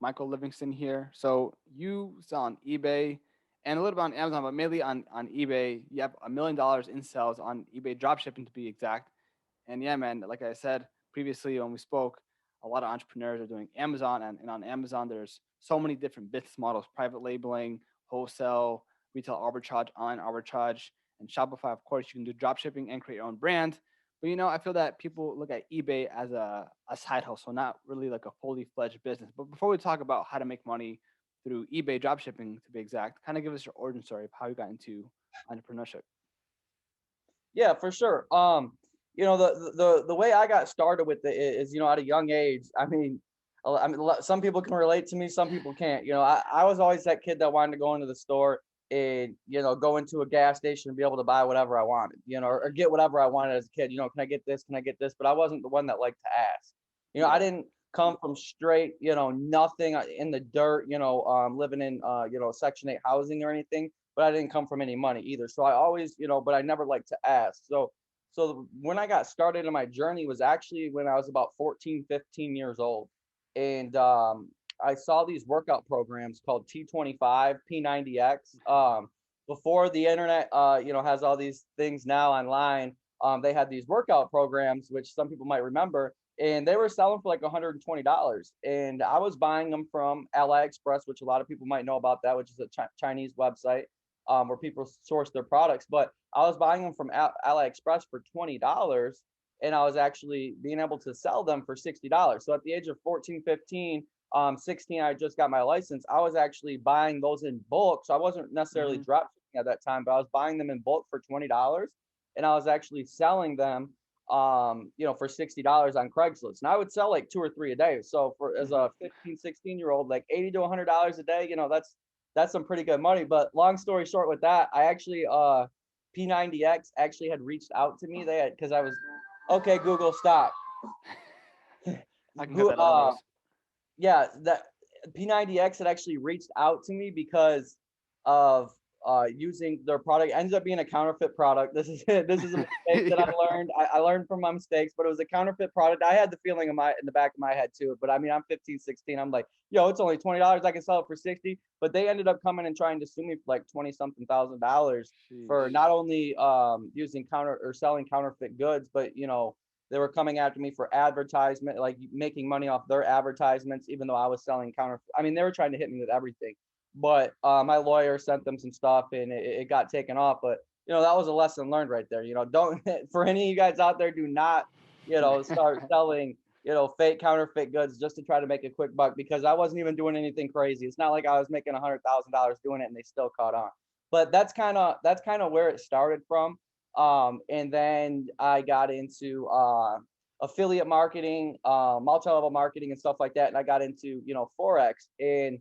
Michael Livingston here. So you sell on eBay and a little bit on Amazon, but mainly on eBay. You have $1 million in sales on eBay dropshipping to be exact. And yeah, man, like I said previously when we spoke, a lot of entrepreneurs are doing Amazon, and on Amazon, there's so many different business models: private labeling, wholesale, retail arbitrage, online arbitrage, and Shopify. Of course, you can do drop shipping and create your own brand. But I feel that people look at eBay as a side hustle, not really like a fully fledged business. But before we talk about how to make money through eBay drop shipping, to be exact, kind of give us your origin story of how you got into entrepreneurship. Yeah, for sure. The way I got started with it is, at a young age. Some people can relate to me, some people can't. I was always that kid that wanted to go into the store and go into a gas station and be able to buy whatever I wanted, or get whatever I wanted as a kid. Can I get this? Can I get this? But I wasn't the one that liked to ask. I Yeah. didn't come from straight, nothing in the dirt, living in, Section 8 housing or anything, but I didn't come from any money either. So I always, but I never liked to ask. So when I got started in my journey was actually when I was about 14, 15 years old. And I saw these workout programs called T25, P90X. Before the internet, has all these things now online, they had these workout programs, which some people might remember, and they were selling for like $120. And I was buying them from AliExpress, which a lot of people might know about that, which is a Chinese website where people source their products. But I was buying them from AliExpress for $20, and I was actually being able to sell them for $60. So at the age of 14, 15, 16, I just got my license. I was actually buying those in bulk. So I wasn't necessarily Hmm. drop shipping at that time, but I was buying them in bulk for $20, and I was actually selling them for $60 on Craigslist. And I would sell like two or three a day. So for as Hmm. a 15, 16-year old, like 80 to $100 a day, that's some pretty good money. But long story short with that, I actually P90X actually had reached out to me. They had, because I was okay, Google, stop. I can cut Who that out, no worries. Yeah, that P90X had actually reached out to me because of using their product. It ended up being a counterfeit product. This is a mistake that I Yeah. learned. I learned from my mistakes, but it was a counterfeit product. I had the feeling in the back of my head too. But I mean, I'm 15, 16. I'm like, yo, it's only $20. I can sell it for 60. But they ended up coming and trying to sue me for like 20 something thousand dollars for Sheesh. not only using counter or selling counterfeit goods, but they were coming after me for advertisement, like making money off their advertisements, even though I was selling counter. I mean, they were trying to hit me with everything. But my lawyer sent them some stuff, and it got taken off. But that was a lesson learned right there. Don't for any of you guys out there, do not start selling fake counterfeit goods just to try to make a quick buck, because I wasn't even doing anything crazy. It's not like I was making $100,000 doing it and they still caught on. But that's kind of where it started from. And then I got into affiliate marketing, multi-level marketing and stuff like that. And I got into, Forex. And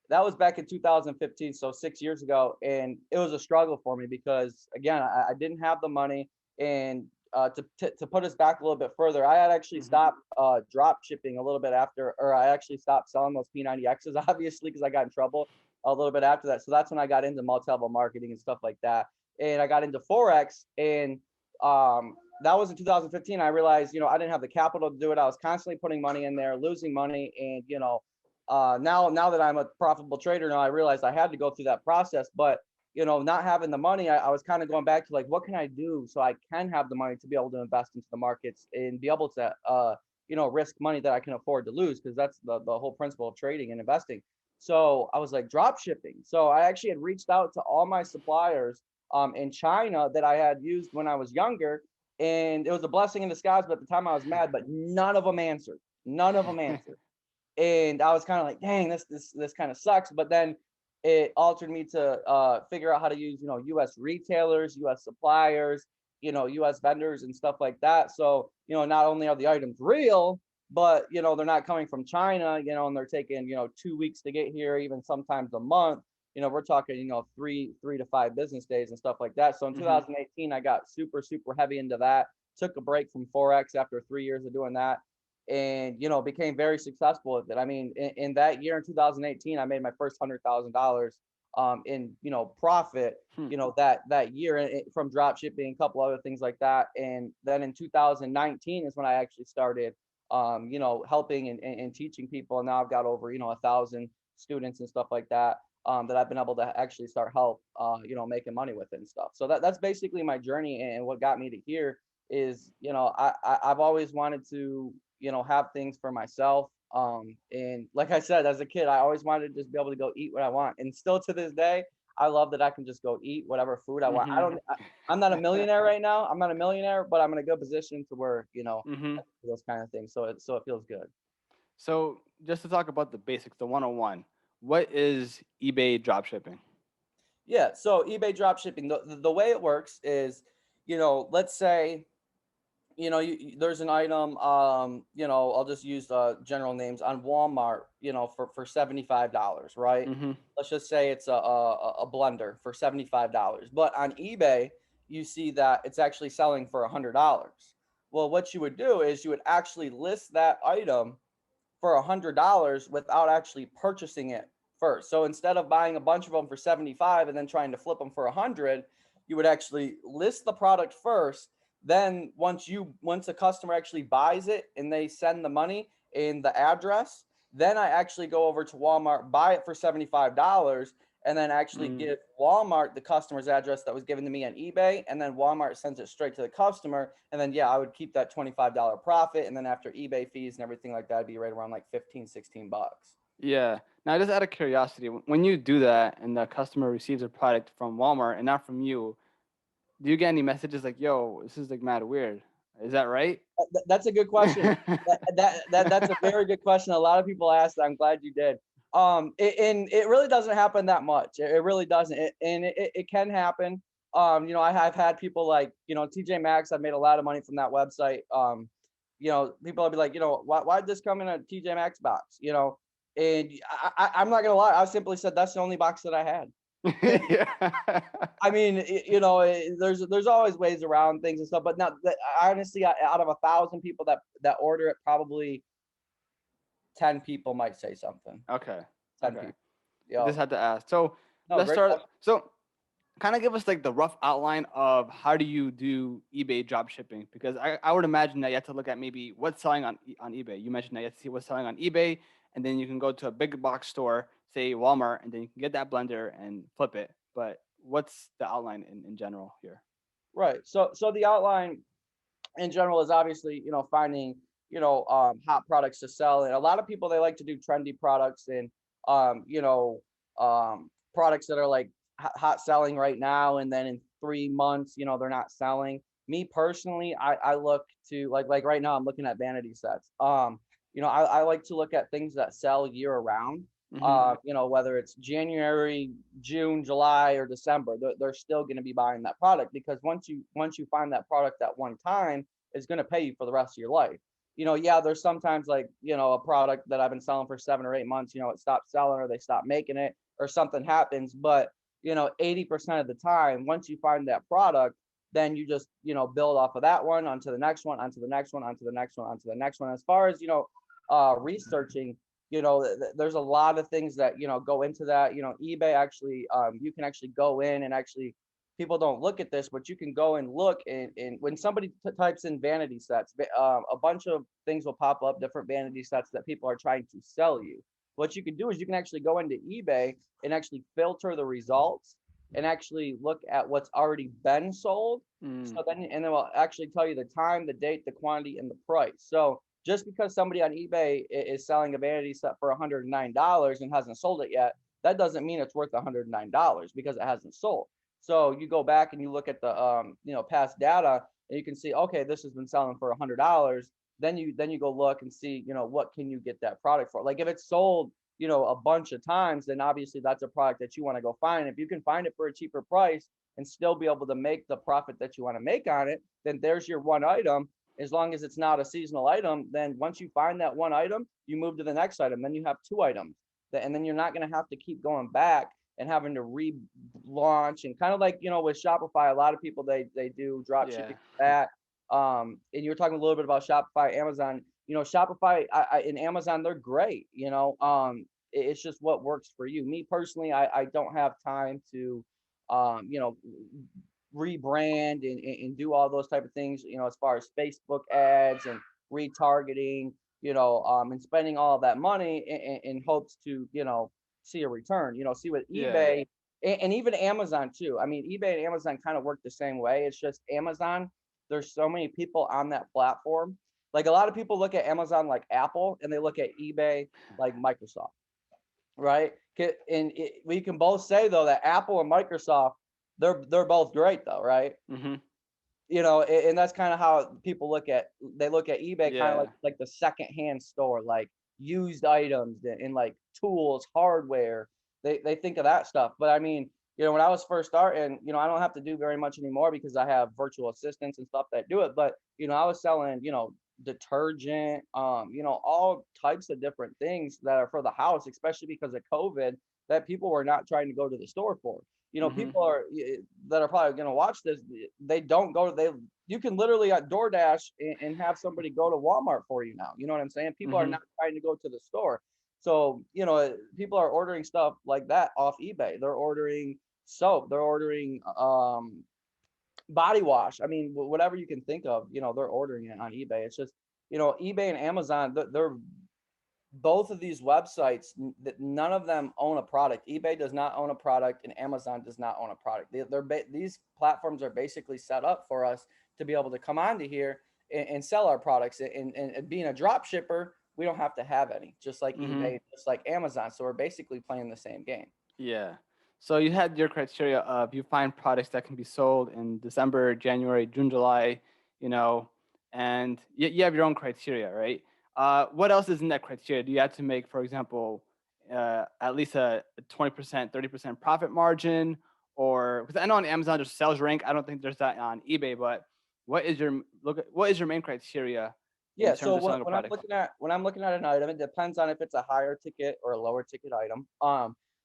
that was back in 2015, so 6 years ago. And it was a struggle for me because, again, I didn't have the money. And to put us back a little bit further, I had actually Hmm. stopped drop shipping a little bit after, or I actually stopped selling those P90Xs, obviously, because I got in trouble a little bit after that. So that's when I got into multi-level marketing and stuff like that. And I got into Forex, and that was in 2015. I realized, I didn't have the capital to do it. I was constantly putting money in there, losing money. And, now that I'm a profitable trader, now I realized I had to go through that process. But not having the money, I was kind of going back to like, what can I do so I can have the money to be able to invest into the markets and be able to risk money that I can afford to lose, because that's the whole principle of trading and investing. So I was like, drop shipping. So I actually had reached out to all my suppliers in China that I had used when I was younger, and it was a blessing in disguise. But at the time I was mad, but none of them answered. None of them answered. And I was kind of like, dang, this kind of sucks. But then it altered me to figure out how to use, U.S. retailers, U.S. suppliers, U.S. vendors and stuff like that. So, not only are the items real, but they're not coming from China, and they're taking 2 weeks to get here, even sometimes a month. We're talking, 3 to 5 business days and stuff like that. So in Hmm. 2018, I got super, super heavy into that. Took a break from Forex after 3 years of doing that, and became very successful with it. I mean, in that year in 2018, I made my first $100,000 in profit. Hmm. That year, from drop shipping, a couple other things like that. And then in 2019 is when I actually started helping and teaching people. And now I've got over, 1,000 students and stuff like that, that I've been able to actually start help, making money with it and stuff. So that's basically my journey. And what got me to here is, I've always wanted to, have things for myself. And like I said, as a kid, I always wanted to just be able to go eat what I want. And still to this day, I love that I can just go eat whatever food I want. Mm-hmm. I'm not a millionaire right now. I'm not a millionaire, but I'm in a good position to where, Mm-hmm. those kind of things. So it feels good. So just to talk about the basics, the 101, what is eBay dropshipping? Yeah. So eBay dropshipping, the way it works is, let's say, there's an item, I'll just use general names on Walmart, for $75, right? Mm-hmm. Let's just say it's a blender for $75. But on eBay, you see that it's actually selling for $100. Well, what you would do is you would actually list that item for $100 without actually purchasing it first. So instead of buying a bunch of them for 75 and then trying to flip them for 100, you would actually list the product first. Then once a customer actually buys it and they send the money and the address, then I actually go over to Walmart, buy it for $75, and then actually give Walmart the customer's address that was given to me on eBay, and then Walmart sends it straight to the customer. And then, yeah, I would keep that $25 profit. And then after eBay fees and everything like that, it'd be right around like 15, $16. Yeah. Now, just out of curiosity, when you do that and the customer receives a product from Walmart and not from you, do you get any messages like, "Yo, this is like mad weird"? Is that right? That's a good question. That's a very good question. A lot of people ask that. I'm glad you did. And it really doesn't happen that much. It really doesn't. It can happen. I've had people like, TJ Maxx. I've made a lot of money from that website. People will be like, why'd this come in a TJ Maxx box? And I'm not gonna lie. I simply said that's the only box that I had. Yeah. I mean, there's always ways around things and stuff, but not that, honestly, out of 1,000 people that order it, probably 10 people might say something. Okay. 10 Okay. people. Yeah. Just had to ask. So No, let's great start. question. So kind of give us like the rough outline of how do you do eBay drop shipping? Because I would imagine that you have to look at maybe what's selling on eBay. You mentioned that you have to see what's selling on eBay, and then you can go to a big box store, say Walmart, and then you can get that blender and flip it. But what's the outline in general here? Right. So the outline in general is obviously, finding, hot products to sell. And a lot of people, they like to do trendy products and, um, you know, products that are like hot selling right now. And then in 3 months, they're not selling. Me personally, I look to like right now, I'm looking at vanity sets. I like to look at things that sell year round. Mm-hmm. Whether it's January, June, July, or December, they're still going to be buying that product, because once you find that product at one time, it's going to pay you for the rest of your life. Yeah, there's sometimes like, a product that I've been selling for 7 or 8 months, it stops selling or they stop making it or something happens. But 80% of the time, once you find that product, then you just, build off of that one onto the next one, onto the next one, onto the next one, onto the next one. As far as, researching, there's a lot of things that, go into that. eBay actually, you can actually go in and actually, people don't look at this, but you can go and look, and when somebody types in vanity sets, a bunch of things will pop up, different vanity sets that people are trying to sell you. What you can do is you can actually go into eBay and actually filter the results and actually look at what's already been sold. Mm. So then, and then we'll actually tell you the time, the date, the quantity, and the price. So just because somebody on eBay is selling a vanity set for $109 and hasn't sold it yet, that doesn't mean it's worth $109 because it hasn't sold. So you go back and you look at the past data, and you can see, okay, this has been selling for $100. Then you go look and see, what can you get that product for? Like if it's sold, a bunch of times, then obviously that's a product that you want to go find. If you can find it for a cheaper price and still be able to make the profit that you want to make on it, then there's your one item. As long as it's not a seasonal item, then once you find that one item, you move to the next item. Then you have two items, and then you're not going to have to keep going back and having to relaunch. And kind of like, with Shopify, a lot of people, they do drop Yeah. shipping that. And you're talking a little bit about Shopify, Amazon. Shopify and Amazon, they're great. It's just what works for you. Me personally, I don't have time to, um, you know, rebrand and do all those type of things, as far as Facebook ads and retargeting. and spending all of that money in hopes to, see a return, see with Yeah. eBay and even Amazon too. I mean, eBay and Amazon kind of work the same way. It's just Amazon, there's so many people on that platform. Like a lot of people look at Amazon like Apple and they look at eBay like Microsoft, right? We can both say though that Apple and Microsoft, they're both great though, right? Mm-hmm. And that's kind of how people they look at eBay kind of Yeah. like the secondhand store, like used items and like tools, hardware. They think of that stuff. But I mean, when I was first starting, I don't have to do very much anymore because I have virtual assistants and stuff that do it. But I was selling, detergent, all types of different things that are for the house, especially because of COVID, that people were not trying to go to the store for. Mm-hmm. People that are probably going to watch this, they don't go to you can literally at DoorDash and have somebody go to Walmart for you now. You know what I'm saying? People are Mm-hmm. not trying to go to the store. So, people are ordering stuff like that off eBay. They're ordering soap, they're ordering body wash. I mean, whatever you can think of, they're ordering it on eBay. It's just, eBay and Amazon, they're both of these websites, none of them own a product. eBay does not own a product and Amazon does not own a product. These platforms are basically set up for us to be able to come onto here and sell our products. And being a drop shipper, we don't have to have any, just like Mm-hmm. eBay, just like Amazon. So we're basically playing the same game. Yeah. So you had your criteria of you find products that can be sold in December, January, June, July, you know, and you have your own criteria, right? What else is in that criteria? Do you have to make, for example, at least a 20%, 30% profit margin? Or because I know on Amazon there's sales rank. I don't think there's that on eBay, but what is your main criteria in Yeah, terms so of selling a when I'm product? looking at an item, it depends on if it's a higher ticket or a lower ticket item.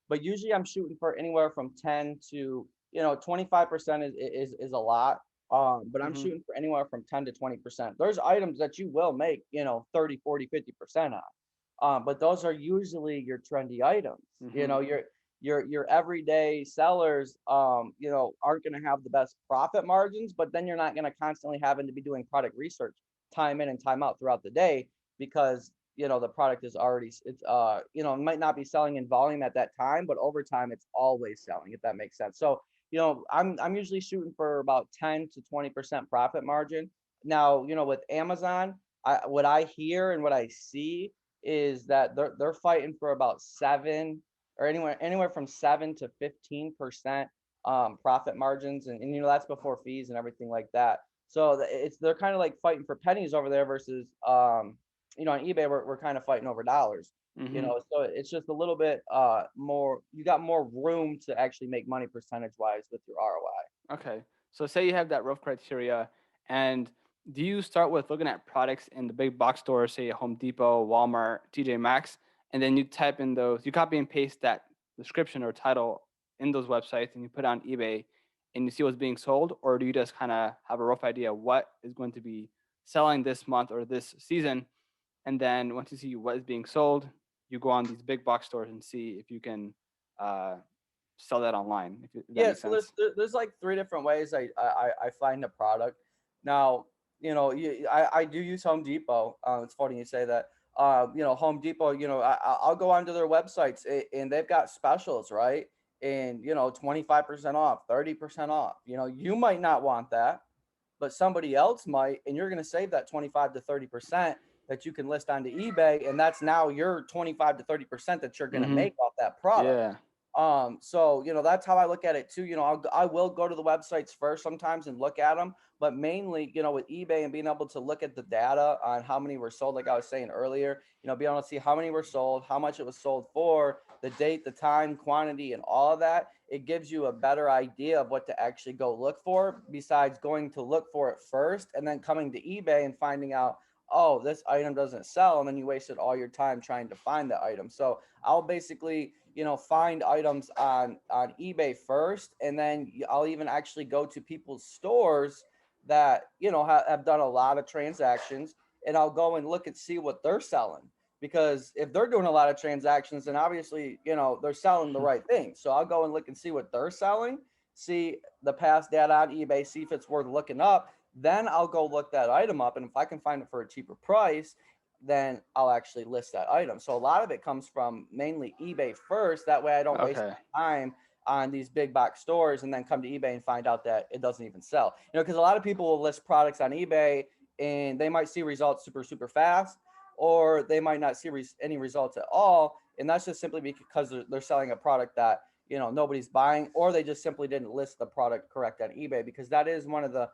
But usually I'm shooting for anywhere from 10 to 25% is a lot. But I'm Mm-hmm. shooting for anywhere from 10 to 20%. There's items that you will make 30, 40, 50% on. But those are usually your trendy items. Mm-hmm. Your everyday sellers aren't going to have the best profit margins, but then you're not going to constantly having to be doing product research time in and time out throughout the day because the product is already it might not be selling in volume at that time, but over time it's always selling, if that makes sense. So I'm usually shooting for about 10 to 20% profit margin. Now with Amazon, what I hear and what I see is that they're fighting for about 7 or anywhere from 7 to 15% profit margins, and that's before fees and everything like that. So they're kind of like fighting for pennies over there versus on eBay we're kind of fighting over dollars. Mm-hmm. So it's just a little bit more. You got more room to actually make money percentage wise with your ROI. Okay. So say you have that rough criteria, and do you start with looking at products in the big box stores, say Home Depot, Walmart, TJ Maxx, and then you type in those, you copy and paste that description or title in those websites, and you put it on eBay, and you see what's being sold, or do you just kind of have a rough idea what is going to be selling this month or this season, and then once you see what is being sold, you go on these big box stores and see if you can uh, sell that online, if that Yeah, makes so sense. there's like three different ways I find a product. Now, I do use Home Depot. It's funny you say that. Home Depot, I'll go onto their websites and they've got specials, right? And 25% off, 30% off. You might not want that, but somebody else might, and you're going to save that 25 to 30% that you can list onto eBay, and that's now your 25 to 30% that you're going to Mm-hmm. make off that product. Yeah. So that's how I look at it too. I will go to the websites first sometimes and look at them, but mainly, with eBay and being able to look at the data on how many were sold, like I was saying earlier, being able to see how many were sold, how much it was sold for, the date, the time, quantity, and all of that, it gives you a better idea of what to actually go look for, besides going to look for it first and then coming to eBay and finding out, oh, this item doesn't sell, and then you wasted all your time trying to find the item. So I'll basically find items on eBay first, and then I'll even actually go to people's stores that have done a lot of transactions, and I'll go and look and see what they're selling, because if they're doing a lot of transactions, then obviously they're selling the right thing. So I'll go and look and see what they're selling, see the past data on eBay, see if it's worth looking up. Then I'll go look that item up, and if I can find it for a cheaper price, then I'll actually list that item. So a lot of it comes from mainly eBay first. That way I don't waste Okay. my time on these big box stores and then come to eBay and find out that it doesn't even sell. Because a lot of people will list products on eBay and they might see results super, super fast, or they might not see any results at all. And that's just simply because they're selling a product that, nobody's buying, or they just simply didn't list the product correct on eBay, because that is one of the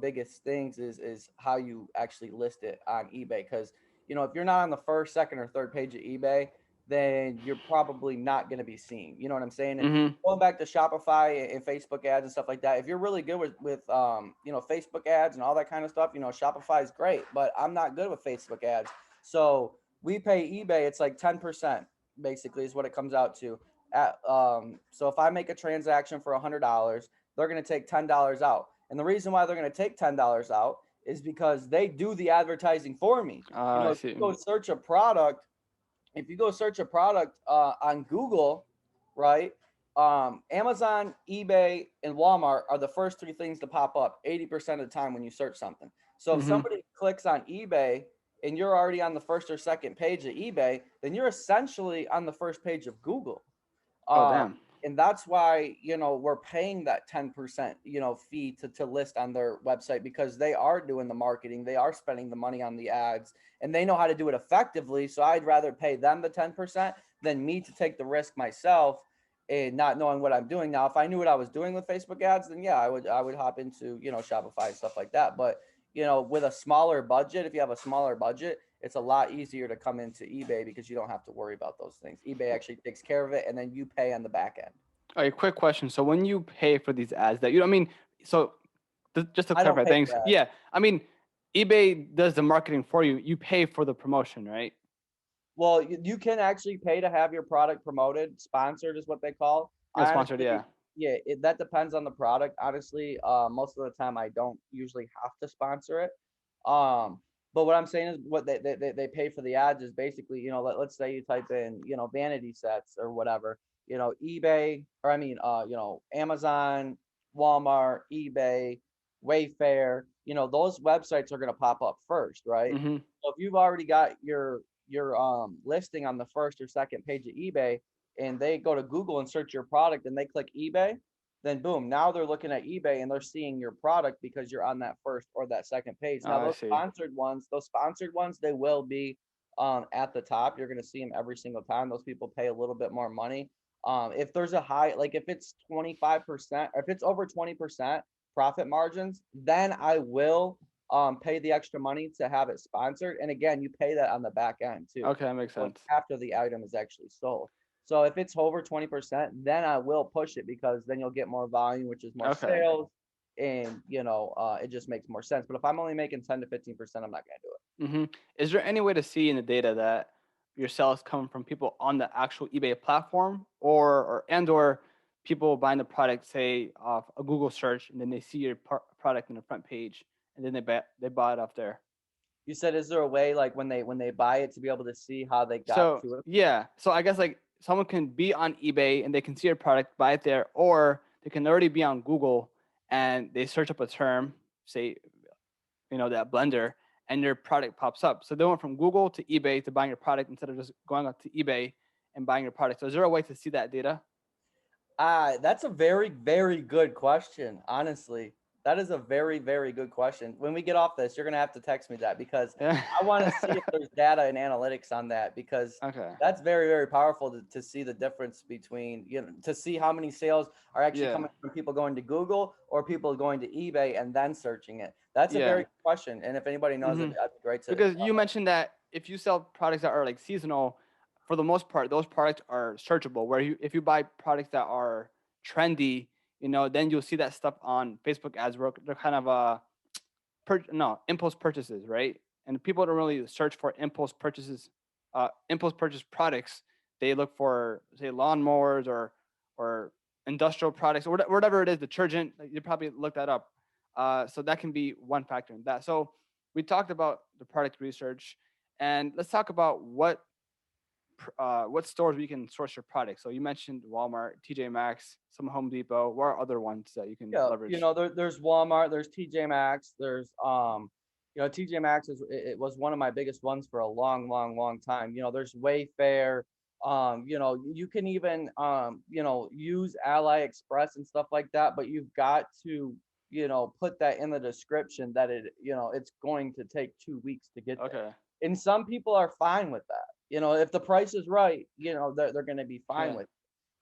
biggest things is how you actually list it on eBay. Because if you're not on the first, second, or third page of eBay, then you're probably not going to be seen. You know what I'm saying? And Mm-hmm. going back to Shopify and Facebook ads and stuff like that, if you're really good with Facebook ads and all that kind of stuff, Shopify is great, but I'm not good with Facebook ads. So we pay eBay, it's like 10% basically is what it comes out to. So if I make a transaction for $100, they're going to take $10 out. And the reason why they're going to take $10 out is because they do the advertising for me. I If see. you go search a product, on Google, right? Amazon, eBay, and Walmart are the first three things to pop up 80% of the time when you search something. So if Mm-hmm. somebody clicks on eBay and you're already on the first or second page of eBay, then you're essentially on the first page of Google. Oh, Um, damn. and that's why, we're paying that 10%, fee to list on their website, because they are doing the marketing, they are spending the money on the ads, and they know how to do it effectively. So I'd rather pay them the 10% than me to take the risk myself and not knowing what I'm doing. Now, if I knew what I was doing with Facebook ads, then yeah, I would hop into, Shopify and stuff like that. But, with a smaller budget, if you have a smaller budget, it's a lot easier to come into eBay because you don't have to worry about those things. eBay actually takes care of it, and then you pay on the back end. Okay, quick question. So when you pay for these ads that I mean, so just to I don't clarify pay things, for ads. yeah, I mean, eBay does the marketing for you. You pay for the promotion, right? Well, you can actually pay to have your product promoted, sponsored is what they call. Yeah, I sponsored, honestly, yeah. yeah, that depends on the product. Honestly, most of the time I don't usually have to sponsor it. But what I'm saying is what they pay for the ads is basically, let's say you type in, vanity sets or whatever, eBay, or I mean, Amazon, Walmart, eBay, Wayfair, those websites are going to pop up first, right? Mm-hmm. So if you've already got your listing on the first or second page of eBay, and they go to Google and search your product and they click eBay, then boom, now they're looking at eBay and they're seeing your product because you're on that first or that second page. Now I see. those sponsored ones, they will be at the top. You're going to see them every single time. Those people pay a little bit more money. If there's a high, like if it's 25%, or if it's over 20% profit margins, then I will pay the extra money to have it sponsored. And again, you pay that on the back end too. Okay, that makes So it's sense. after the item is actually sold. So if it's over 20%, then I will push it, because then you'll get more volume, which is more Okay. sales. And it just makes more sense. But if I'm only making 10 to 15%, I'm not gonna do it. Mm-hmm. Is there any way to see in the data that your sales come from people on the actual eBay platform, or people buying the product, say off a Google search, and then they see your product in the front page, and then they buy it off there? You said, is there a way, like when they buy it, to be able to see how they got So to it? yeah, so I guess like someone can be on eBay and they can see your product, buy it there, or they can already be on Google and they search up a term, say that blender, and your product pops up. So they went from Google to eBay to buying your product instead of just going up to eBay and buying your product. So is there a way to see that data? That's a very, very good question. Honestly, that is a very, very good question. When we get off this, you're gonna have to text me that, because Yeah. I want to see if there's data and analytics on that, because Okay. that's very, very powerful to see the difference between, to see how many sales are actually Yeah. coming from people going to Google or people going to eBay and then searching it. That's a very Yeah. good question. And if anybody knows it, Hmm. that'd be great to. Because you mentioned that if you sell products that are like seasonal, for the most part, those products are searchable. Where if you buy products that are trendy, then you'll see that stuff on Facebook ads where they're kind of impulse purchases, right? And people don't really search for impulse purchases, impulse purchase products. They look for, say, lawnmowers or industrial products or whatever it is, detergent. You probably look that up. So that can be one factor in that. So we talked about the product research, and let's talk about what stores we can source your product. So you mentioned Walmart, TJ Maxx, some Home Depot. What are other ones that you can Yeah, leverage? there's Walmart, there's TJ Maxx, there's TJ Maxx it was one of my biggest ones for a long, long, long time. There's Wayfair. You can even use AliExpress and stuff like that, but you've got to put that in the description that it's going to take 2 weeks to get there. Okay. And some people are fine with that. If the price is right, they're going to be fine Yeah. with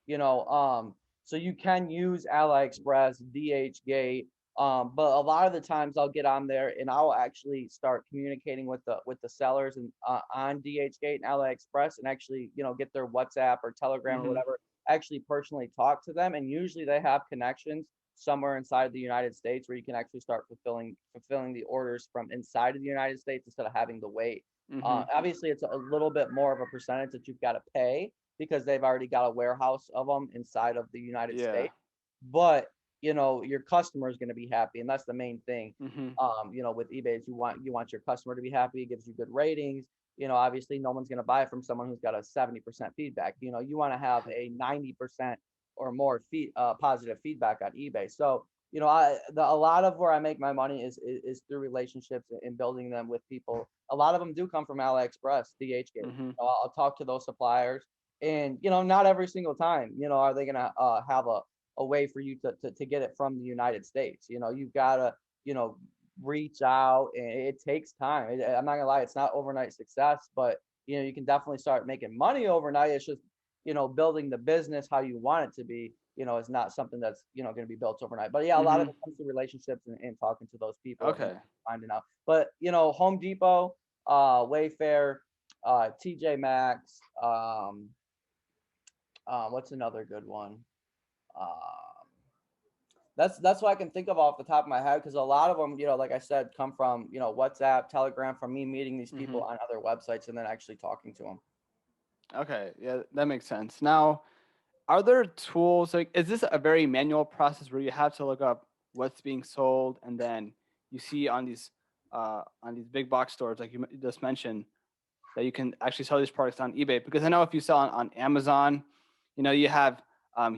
it. So you can use AliExpress, DHgate, but a lot of the times I'll get on there and I'll actually start communicating with the sellers and on DHgate and AliExpress, and actually get their WhatsApp or Telegram or Mm-hmm. whatever. Actually personally talk to them, and usually they have connections somewhere inside the United States where you can actually start fulfilling the orders from inside of the United States instead of having to wait. Mm-hmm. Obviously, it's a little bit more of a percentage that you've got to pay because they've already got a warehouse of them inside of the United Yeah. States. But your customer is going to be happy, and that's the main thing. Mm-hmm. With eBay, is you want your customer to be happy. It gives you good ratings. Obviously, no one's going to buy it from someone who's got a 70% feedback. You want to have a 90% or more positive feedback on eBay. So a lot of where I make my money is through relationships and building them with people. A lot of them do come from AliExpress, DHgate. Mm-hmm. I'll talk to those suppliers, and not every single time are they gonna have a way for you to get it from the United States. You've got to reach out, and it takes time. I'm not gonna lie, it's not overnight success, but you can definitely start making money overnight. It's just building the business how you want it to be is not something that's going to be built overnight. But yeah, a lot of Mm-hmm. it comes to relationships and talking to those people and Okay. finding out. But Home Depot, Wayfair, TJ Maxx, what's another good one? Um, that's what I can think of off the top of my head, because a lot of them, like I said, come from WhatsApp, Telegram, from me meeting these Mm-hmm. people on other websites and then actually talking to them. Okay. Yeah, that makes sense. Now, are there tools like is this a very manual process where you have to look up what's being sold and then you see on these big box stores like you just mentioned that you can actually sell these products on eBay? Because I know if you sell on Amazon, you have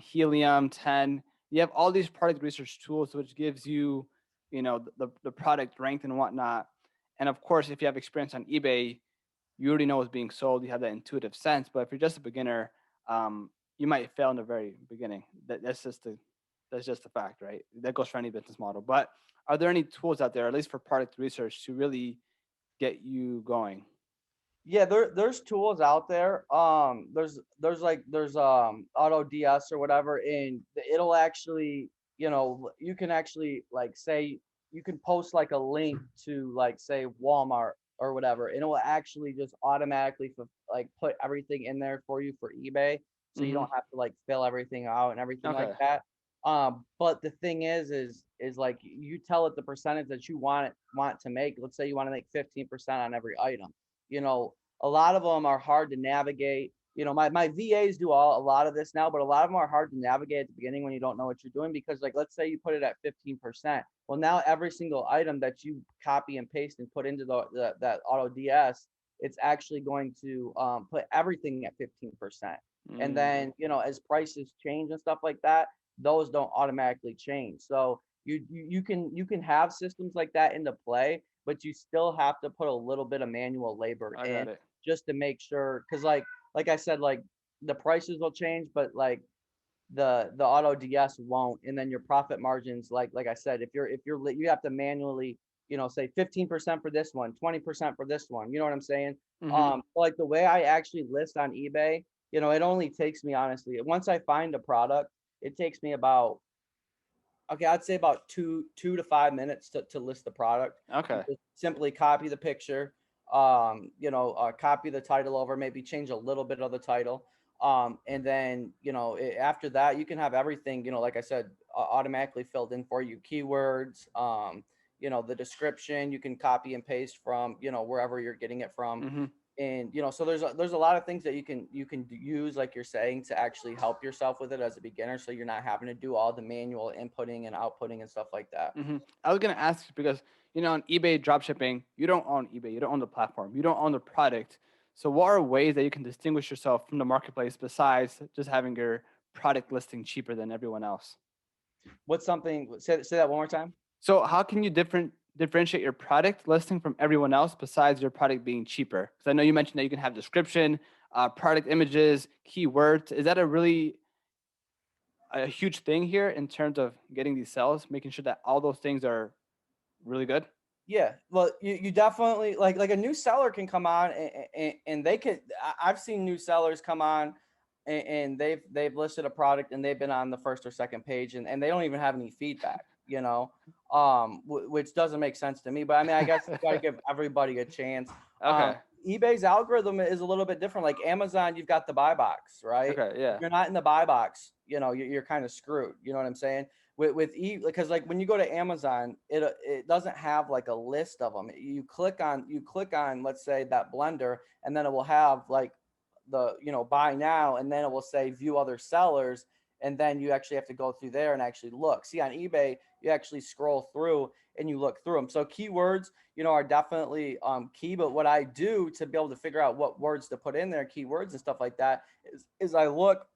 Helium 10, you have all these product research tools, which gives you, the product ranked and whatnot. And of course, if you have experience on eBay, you already know what's being sold. You have that intuitive sense. But if you're just a beginner, you might fail in the very beginning. That's just a fact, right? That goes for any business model. But are there any tools out there, at least for product research, to really get you going? Yeah, there's tools out there. There's Auto DS or whatever, and it'll actually, you can actually like say you can post like a link to like say Walmart or whatever, and it will actually just automatically like put everything in there for you for eBay, so you Mm-hmm. don't have to like fill everything out and everything like Okay. that. But the thing is like you tell it the percentage that you want to make. Let's say you want to make 15% on every item. You know, a lot of them are hard to navigate. My VAs do a lot of this now, but a lot of them are hard to navigate at the beginning when you don't know what you're doing, because like, let's say you put it at 15%. Well, now every single item that you copy and paste and put into that Auto DS, it's actually going to put everything at 15%. And Mm. then, as prices change and stuff like that, those don't automatically change. So you can have systems like that into play, but you still have to put a little bit of manual labor I in got it. just to make sure, because like I said, like the prices will change, but like the Auto DS won't. And then your profit margins, like I said, if you have to manually say 15% for this one, 20% for this one, you know what I'm saying? Mm-hmm. Like the way I actually list on eBay, it only takes me, honestly, once I find a product, it takes me about, okay, I'd say about 2 to 5 minutes to list the product. You Okay. just simply copy the picture, copy the title over, maybe change a little bit of the title. And then, after that, you can have everything, like I said, automatically filled in for you. Keywords, the description, you can copy and paste from, wherever you're getting it from. Mm-hmm. And so there's a lot of things that you can use, like you're saying, to actually help yourself with it as a beginner, so you're not having to do all the manual inputting and outputting and stuff like that. Mm-hmm. I was gonna ask because on eBay dropshipping, you don't own eBay, you don't own the platform, you don't own the product. So what are ways that you can distinguish yourself from the marketplace besides just having your product listing cheaper than everyone else? What's something, say that one more time? So how can you differentiate your product listing from everyone else besides your product being cheaper? Because I know you mentioned that you can have description, product images, keywords. Is that a huge thing here in terms of getting these sales, making sure that all those things are really good? Yeah, well, you definitely like a new seller can come on and they could. I've seen new sellers come on and they've listed a product and they've been on the first or second page and they don't even have any feedback, which doesn't make sense to me. But I mean, I guess you got to give everybody a chance. Okay. eBay's algorithm is a little bit different. Like Amazon, you've got the buy box, right? Okay. If Yeah. you're not in the buy box, you're kind of screwed. You know what I'm saying? Because like when you go to Amazon, it doesn't have like a list of them. You click on let's say that blender, and then it will have like the buy now, and then it will say view other sellers, and then you actually have to go through there and actually look. See, on eBay, you actually scroll through and you look through them. So keywords, are definitely key. But what I do to be able to figure out what words to put in there, keywords and stuff like that, is I look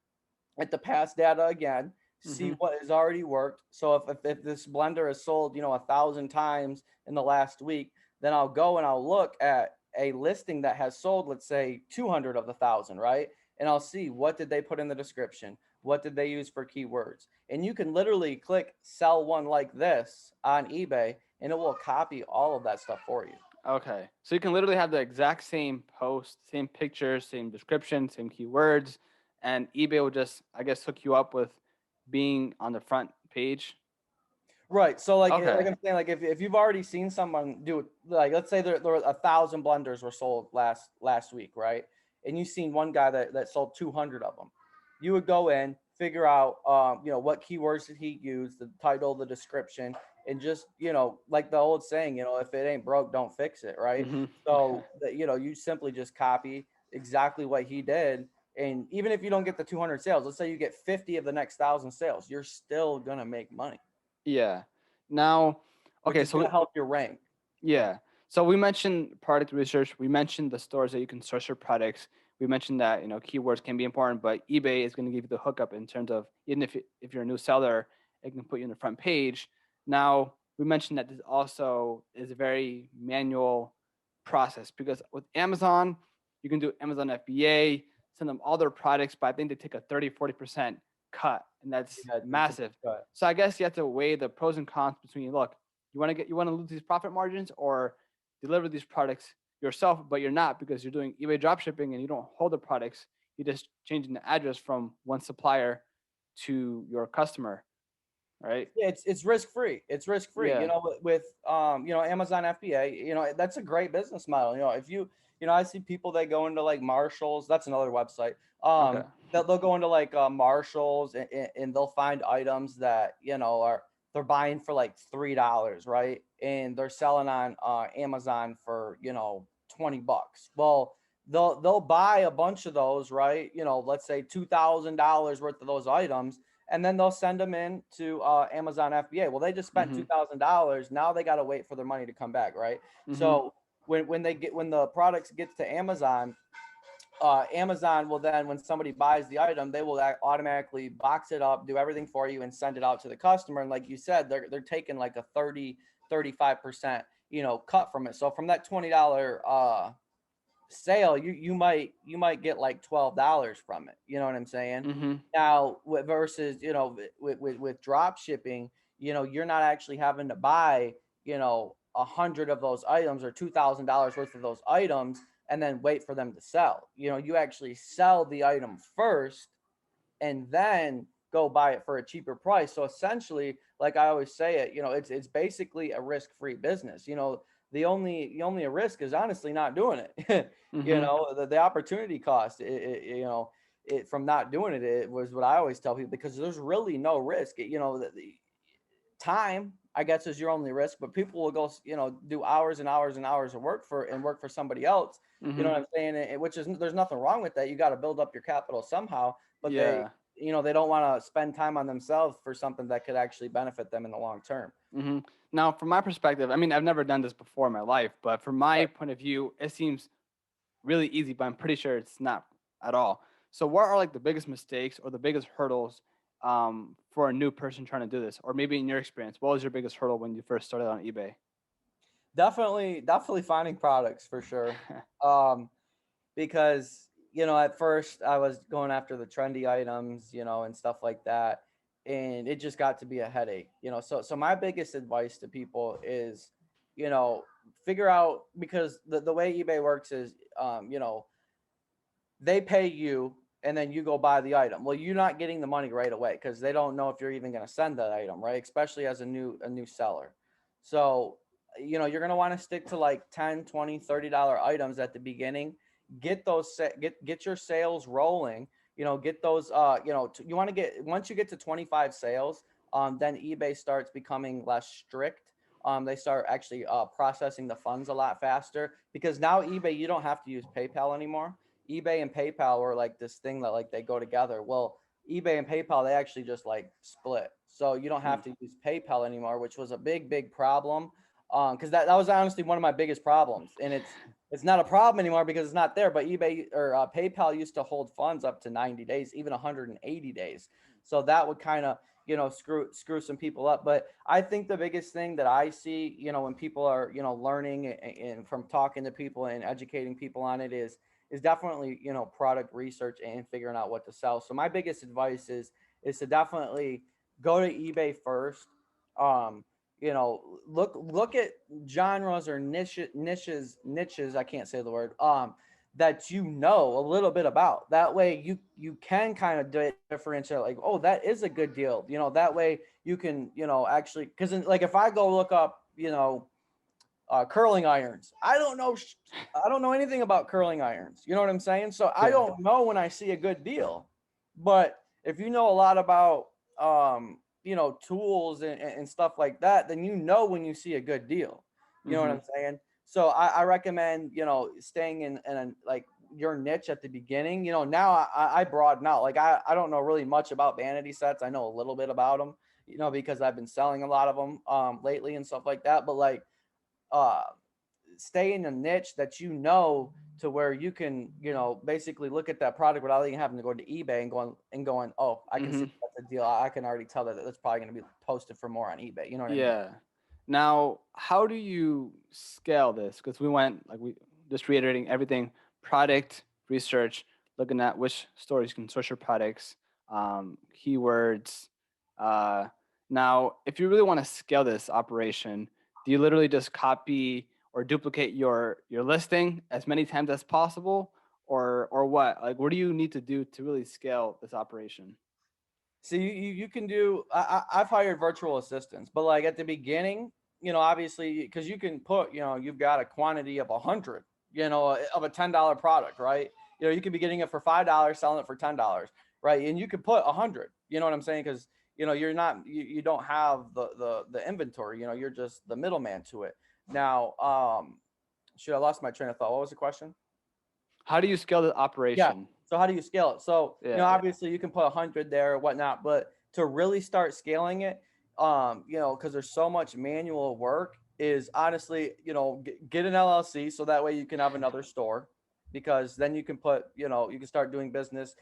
at the past data again, see Mm-hmm. what has already worked. So if this blender is sold, 1,000 times in the last week, then I'll go and I'll look at a listing that has sold, let's say 200 of the 1,000, right? And I'll see what did they put in the description? What did they use for keywords? And you can literally click sell one like this on eBay and it will copy all of that stuff for you. Okay. So you can literally have the exact same post, same pictures, same description, same keywords, and eBay will just, I guess, hook you up with being on the front page. Right. So like Okay. I'm saying, like if you've already seen someone do it, like let's say there were 1,000 blenders were sold last week, right? And you've seen one guy that sold 200 of them. You would go in, figure out what keywords did he use, the title, the description, and just like the old saying, if it ain't broke, don't fix it, right? Mm-hmm. So that you simply just copy exactly what he did. And even if you don't get the 200 sales, let's say you get 50 of the next 1,000 sales, you're still gonna make money, Yeah. Now, which okay. is going So to help your rank. yeah. So we mentioned product research. We mentioned the stores that you can source your products. We mentioned that keywords can be important, but eBay is going to give you the hookup in terms of even if you're a new seller, it can put you on the front page. Now we mentioned that this also is a very manual process because with Amazon, you can do Amazon FBA, send them all their products, but I think they take a 30-40% cut, and that's Yeah, it's a massive. cut. So I guess you have to weigh the pros and cons between look, you want to lose these profit margins or deliver these products yourself, but you're not because you're doing eBay dropshipping and you don't hold the products. You're just changing the address from one supplier to your customer, right? Yeah, it's risk free. It's risk free. Yeah. With Amazon FBA, that's a great business model. If I see people that go into like Marshalls, that's another website. Okay. They'll go into like Marshalls and they'll find items that are they're buying for like $3, right? And they're selling on Amazon for $20. Well, they'll buy a bunch of those, right? Let's say $2,000 worth of those items, and then they'll send them in to Amazon FBA. Well, they just spent Mm-hmm. $2,000. Now they got to wait for their money to come back, right? Mm-hmm. So when the products gets to Amazon, Amazon will then, when somebody buys the item, they will automatically box it up, do everything for you, and send it out to the customer. And like you said, they're taking like a 35% cut from it. So from that $20 sale, you might get like $12 from it. You know what I'm saying? Mm-hmm. Now versus with drop shipping, you're not actually having to buy 100 of those items or $2,000 worth of those items and then wait for them to sell. You actually sell the item first and then go buy it for a cheaper price. So essentially, like I always say it, it's basically a risk-free business. The only risk is honestly not doing it. Mm-hmm. The opportunity cost, it from not doing it, it was what I always tell people, because there's really no risk. The time, I guess, is your only risk, but people will go, do hours and hours and hours of work for somebody else. You know Mm-hmm. what I'm saying? Which is, there's nothing wrong with that. You got to build up your capital somehow, but Yeah. they don't want to spend time on themselves for something that could actually benefit them in the long term. Mm-hmm. Now, from my perspective, I mean, I've never done this before in my life, but from my Right. point of view, it seems really easy, but I'm pretty sure it's not at all. So, what are like the biggest mistakes or the biggest hurdles for a new person trying to do this? Or maybe in your experience, what was your biggest hurdle when you first started on eBay? Definitely finding products for sure. Um, because at first I was going after the trendy items, and stuff like that, and it just got to be a headache. So my biggest advice to people is, you know, figure out, because the way eBay works is, they pay you and then you go buy the item. Well, you're not getting the money right away because they don't know if you're even going to send that item, right? Especially as a new seller. So, you're going to want to stick to like 10, 20, $30 items at the beginning. Get those get your sales rolling, get those you want to get, once you get to 25 sales, then eBay starts becoming less strict. They start actually processing the funds a lot faster, because now eBay, you don't have to use PayPal anymore. eBay and PayPal were like this thing that like they go together. Well, eBay and PayPal, they actually just like split. So you don't have to use PayPal anymore, which was a big problem. Because that was honestly one of my biggest problems. And it's not a problem anymore because it's not there. But eBay or PayPal used to hold funds up to 90 days, even 180 days. So that would kind of, screw some people up. But I think the biggest thing that I see, when people are, learning and from talking to people and educating people on it is definitely, product research and figuring out what to sell. So my biggest advice is to definitely go to eBay first. um look at genres or niches, I can't say the word, that a little bit about. That way you can kind of differentiate, like, oh, that is a good deal, that way you can, actually, because like if I go look up, curling irons. I don't know anything about curling irons. You know what I'm saying? So I Yeah. don't know when I see a good deal. But if you know a lot about, tools and stuff like that, then you know when you see a good deal. You know what Mm-hmm. I'm saying? So I recommend, staying in like your niche at the beginning. Now I broaden out. Like I don't know really much about vanity sets. I know a little bit about them, because I've been selling a lot of them lately and stuff like that. But like, uh stay in a niche that, to where you can, basically look at that product without even having to go to eBay and going, oh, I can Mm-hmm. see that's a deal. I can already tell that that's probably going to be posted for more on eBay. You know what I mean? Yeah. Now, how do you scale this? Because we just reiterating everything: product research, looking at which stores can source your products, keywords. Uh, Now, if you really want to scale this operation, do you literally just copy or duplicate your listing as many times as possible, or what? Like, what do you need to do to really scale this operation? So you can do. I've hired virtual assistants, but like at the beginning, obviously, because you can put, you've got a quantity of 100, of a $10 product, right? You could be getting it for $5, selling it for $10, right? And you could put 100. You know what I'm saying? Because you're not, you don't have the inventory. You're just the middleman to it. Now, shoot, I lost my train of thought. What was the question? How do you scale the Yeah. operation? So how do you scale it? So, Yeah. obviously you can put 100 there or whatnot, but to really start scaling it, because there's so much manual work, is honestly, get an LLC so that way you can have another store, because then you can put, you can start doing business,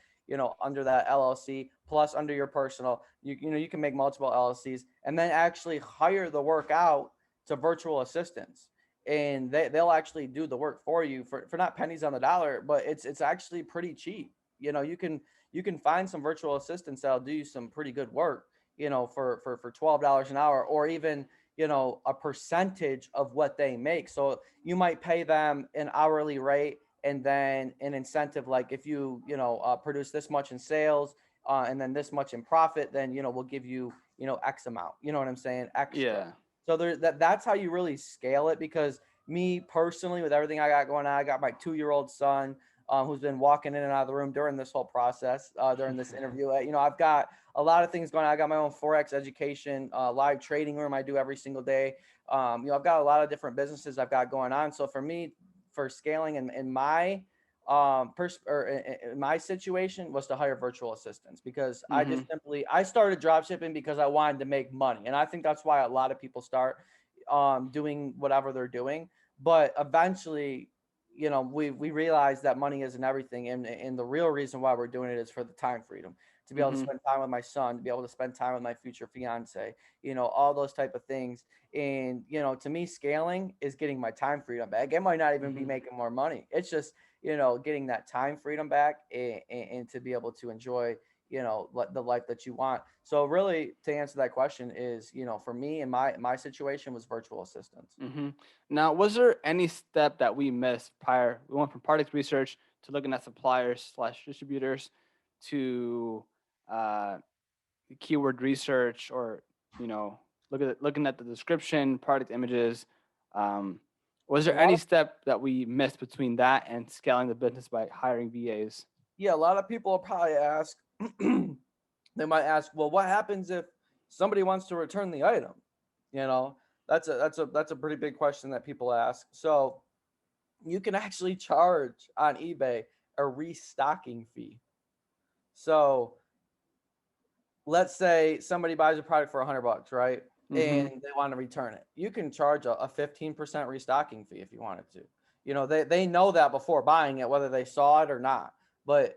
under that LLC plus under your personal. You can make multiple LLCs and then actually hire the work out to virtual assistants, and they'll actually do the work for you for not pennies on the dollar, but it's actually pretty cheap. You can find some virtual assistants that'll do you some pretty good work, for $12 an hour, or even, a percentage of what they make. So you might pay them an hourly rate and then an incentive, like if produce this much in sales, and then this much in profit, then we'll give you, X amount, you know what I'm saying, extra. Yeah. So that's how you really scale it. Because me personally, with everything I got going on, I got my 2-year-old son, who's been walking in and out of the room during this whole process, during this interview. I've got a lot of things going on. I got my own Forex education, live trading room I do every single day. I've got a lot of different businesses I've got going on. So for me, for scaling in my in my situation, was to hire virtual assistants, because Mm-hmm. I started drop shipping because I wanted to make money, and I think that's why a lot of people start doing whatever they're doing. But eventually, we realize that money isn't everything, and the real reason why we're doing it is for the time freedom, to be able to Mm-hmm. spend time with my son, to be able to spend time with my future fiance, all those type of things. And to me, scaling is getting my time freedom back. It might not even be Mm-hmm. making more money. It's just getting that time freedom back, and to be able to enjoy the life that you want. So really, to answer that question is, for me, in my situation, was virtual assistants. Mm-hmm. Now, was there any step that we missed prior? We went from product research to looking at suppliers slash distributors to uh, keyword research, or you know, looking at the description, product images. Um, was A there lot any of step that we missed between that and scaling the business by hiring VAs? Yeah, a lot of people will probably ask, they might ask, well, what happens if somebody wants to return the item? You know, that's a pretty big question that people ask. So you can actually charge on eBay a restocking fee. So let's say somebody buys a product for $100, right? Mm-hmm. And they want to return it. You can charge a 15% restocking fee if you wanted to. They know that before buying it, whether they saw it or not. But,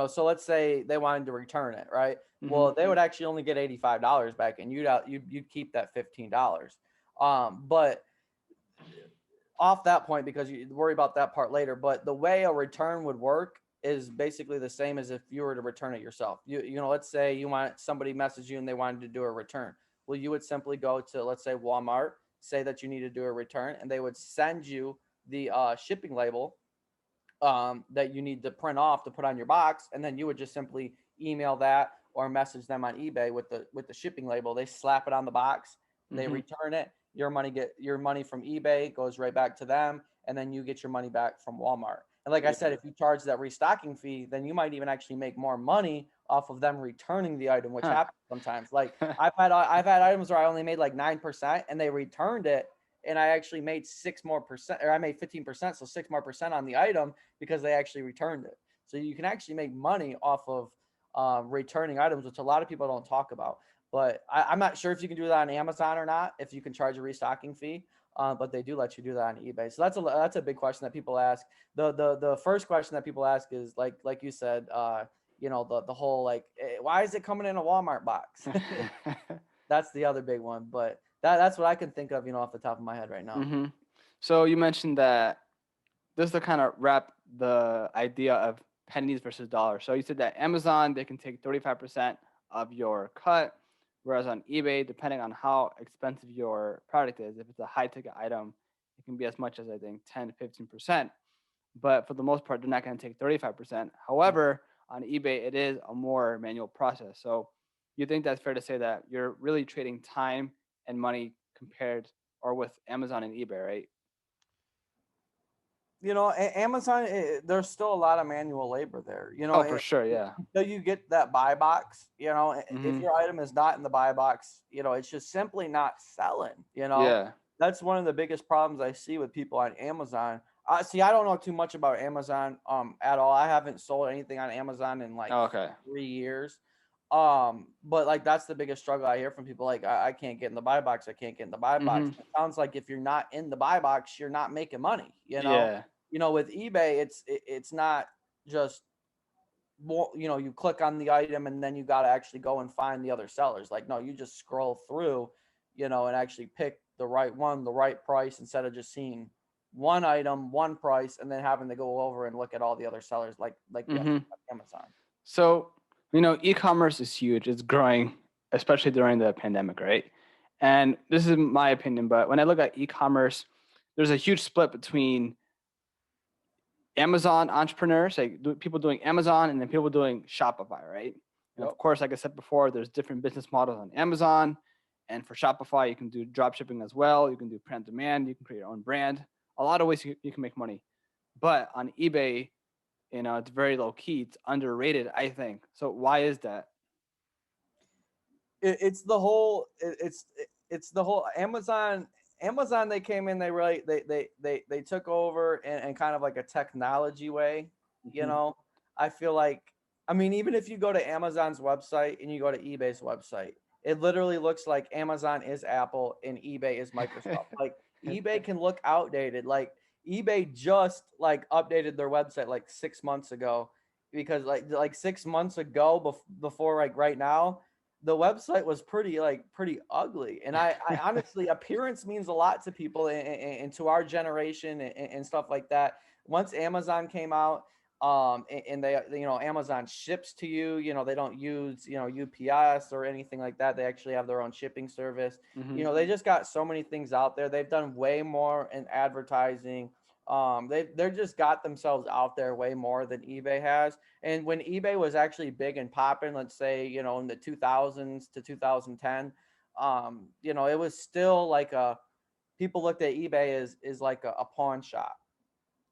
so let's say they wanted to return it, right? Mm-hmm. Well, they would actually only get $85 back, and you'd keep that $15. But off that point, because you worry about that part later, but the way a return would work is basically the same as if you were to return it yourself. Let's say you want somebody message you and they wanted to do a return. Well, you would simply go to, let's say, Walmart, say that you need to do a return, and they would send you the shipping label that you need to print off to put on your box, and then you would just simply email that or message them on eBay with the shipping label. They slap it on the box, they Mm-hmm. return it. Your money from eBay goes right back to them, and then you get your money back from Walmart. And like I said, Yeah. if you charge that restocking fee, then you might even actually make more money off of them returning the item, which Huh. happens sometimes. Like I've had items where I only made like 9% and they returned it, and I actually made 6 more percent, or I made 15%, so 6 more percent on the item because they actually returned it. So you can actually make money off of returning items, which a lot of people don't talk about. But I'm not sure if you can do that on Amazon or not, if you can charge a restocking fee. But they do let you do that on eBay. So that's a big question that people ask. The first question that people ask is like you said, the whole like, why is it coming in a Walmart box? That's the other big one. But that's what I can think of, off the top of my head right now. Mm-hmm. So you mentioned that just to kind of wrap the idea of pennies versus dollars. So you said that Amazon, they can take 35% of your cut, whereas on eBay, depending on how expensive your product is, if it's a high ticket item, it can be as much as I think 10 to 15%. But for the most part, they're not going to take 35%. However, on eBay, it is a more manual process. So you think that's fair to say that you're really trading time and money compared or with Amazon and eBay, right? Amazon, there's still a lot of manual labor there. Oh, for sure. Yeah. Until you get that buy box, if Mm-hmm. your item is not in the buy box, it's just simply not selling. Yeah. That's one of the biggest problems I see with people on Amazon. See, I don't know too much about Amazon at all. I haven't sold anything on Amazon in like Oh, okay. 3 years. But like that's the biggest struggle I hear from people. Like I can't get in the buy box. I can't get in the buy box. Mm-hmm. It sounds like if you're not in the buy box, you're not making money. Yeah. With eBay, it's not just more, you click on the item and then you got to actually go and find the other sellers. Like, no, you just scroll through, and actually pick the right one, the right price, instead of just seeing one item, one price, and then having to go over and look at all the other sellers like you have to Mm-hmm. do on Amazon. So, e-commerce is huge. It's growing, especially during the pandemic, right? And this is my opinion, but when I look at e-commerce, there's a huge split between Amazon entrepreneurs, like people doing Amazon, and then people doing Shopify, right? And of Yep. course, like I said before, there's different business models on Amazon. And for Shopify, you can do drop shipping as well. You can do print on demand. You can create your own brand. A lot of ways you can make money. But on eBay, it's very low key. It's underrated, I think. So why is that? It's the whole it's the whole Amazon. They came in, they really they took over in kind of like a technology way. you Hmm. know I feel like, I mean, even if you go to Amazon's website and you go to eBay's website, it literally looks like Amazon is Apple and eBay is Microsoft. Like eBay can look outdated. Like eBay just like updated their website like 6 months ago, because like 6 months ago, before like right now, the website was pretty ugly. And I honestly, appearance means a lot to people, and to our generation, and stuff like that. Once Amazon came out, and they, Amazon ships to you, they don't use, UPS or anything like that. They actually have their own shipping service. Hmm. They just got so many things out there. They've done way more in advertising. They're just got themselves out there way more than eBay has. And when eBay was actually big and popping, let's say, in the 2000s to 2010, it was still like people looked at eBay as is like a pawn shop.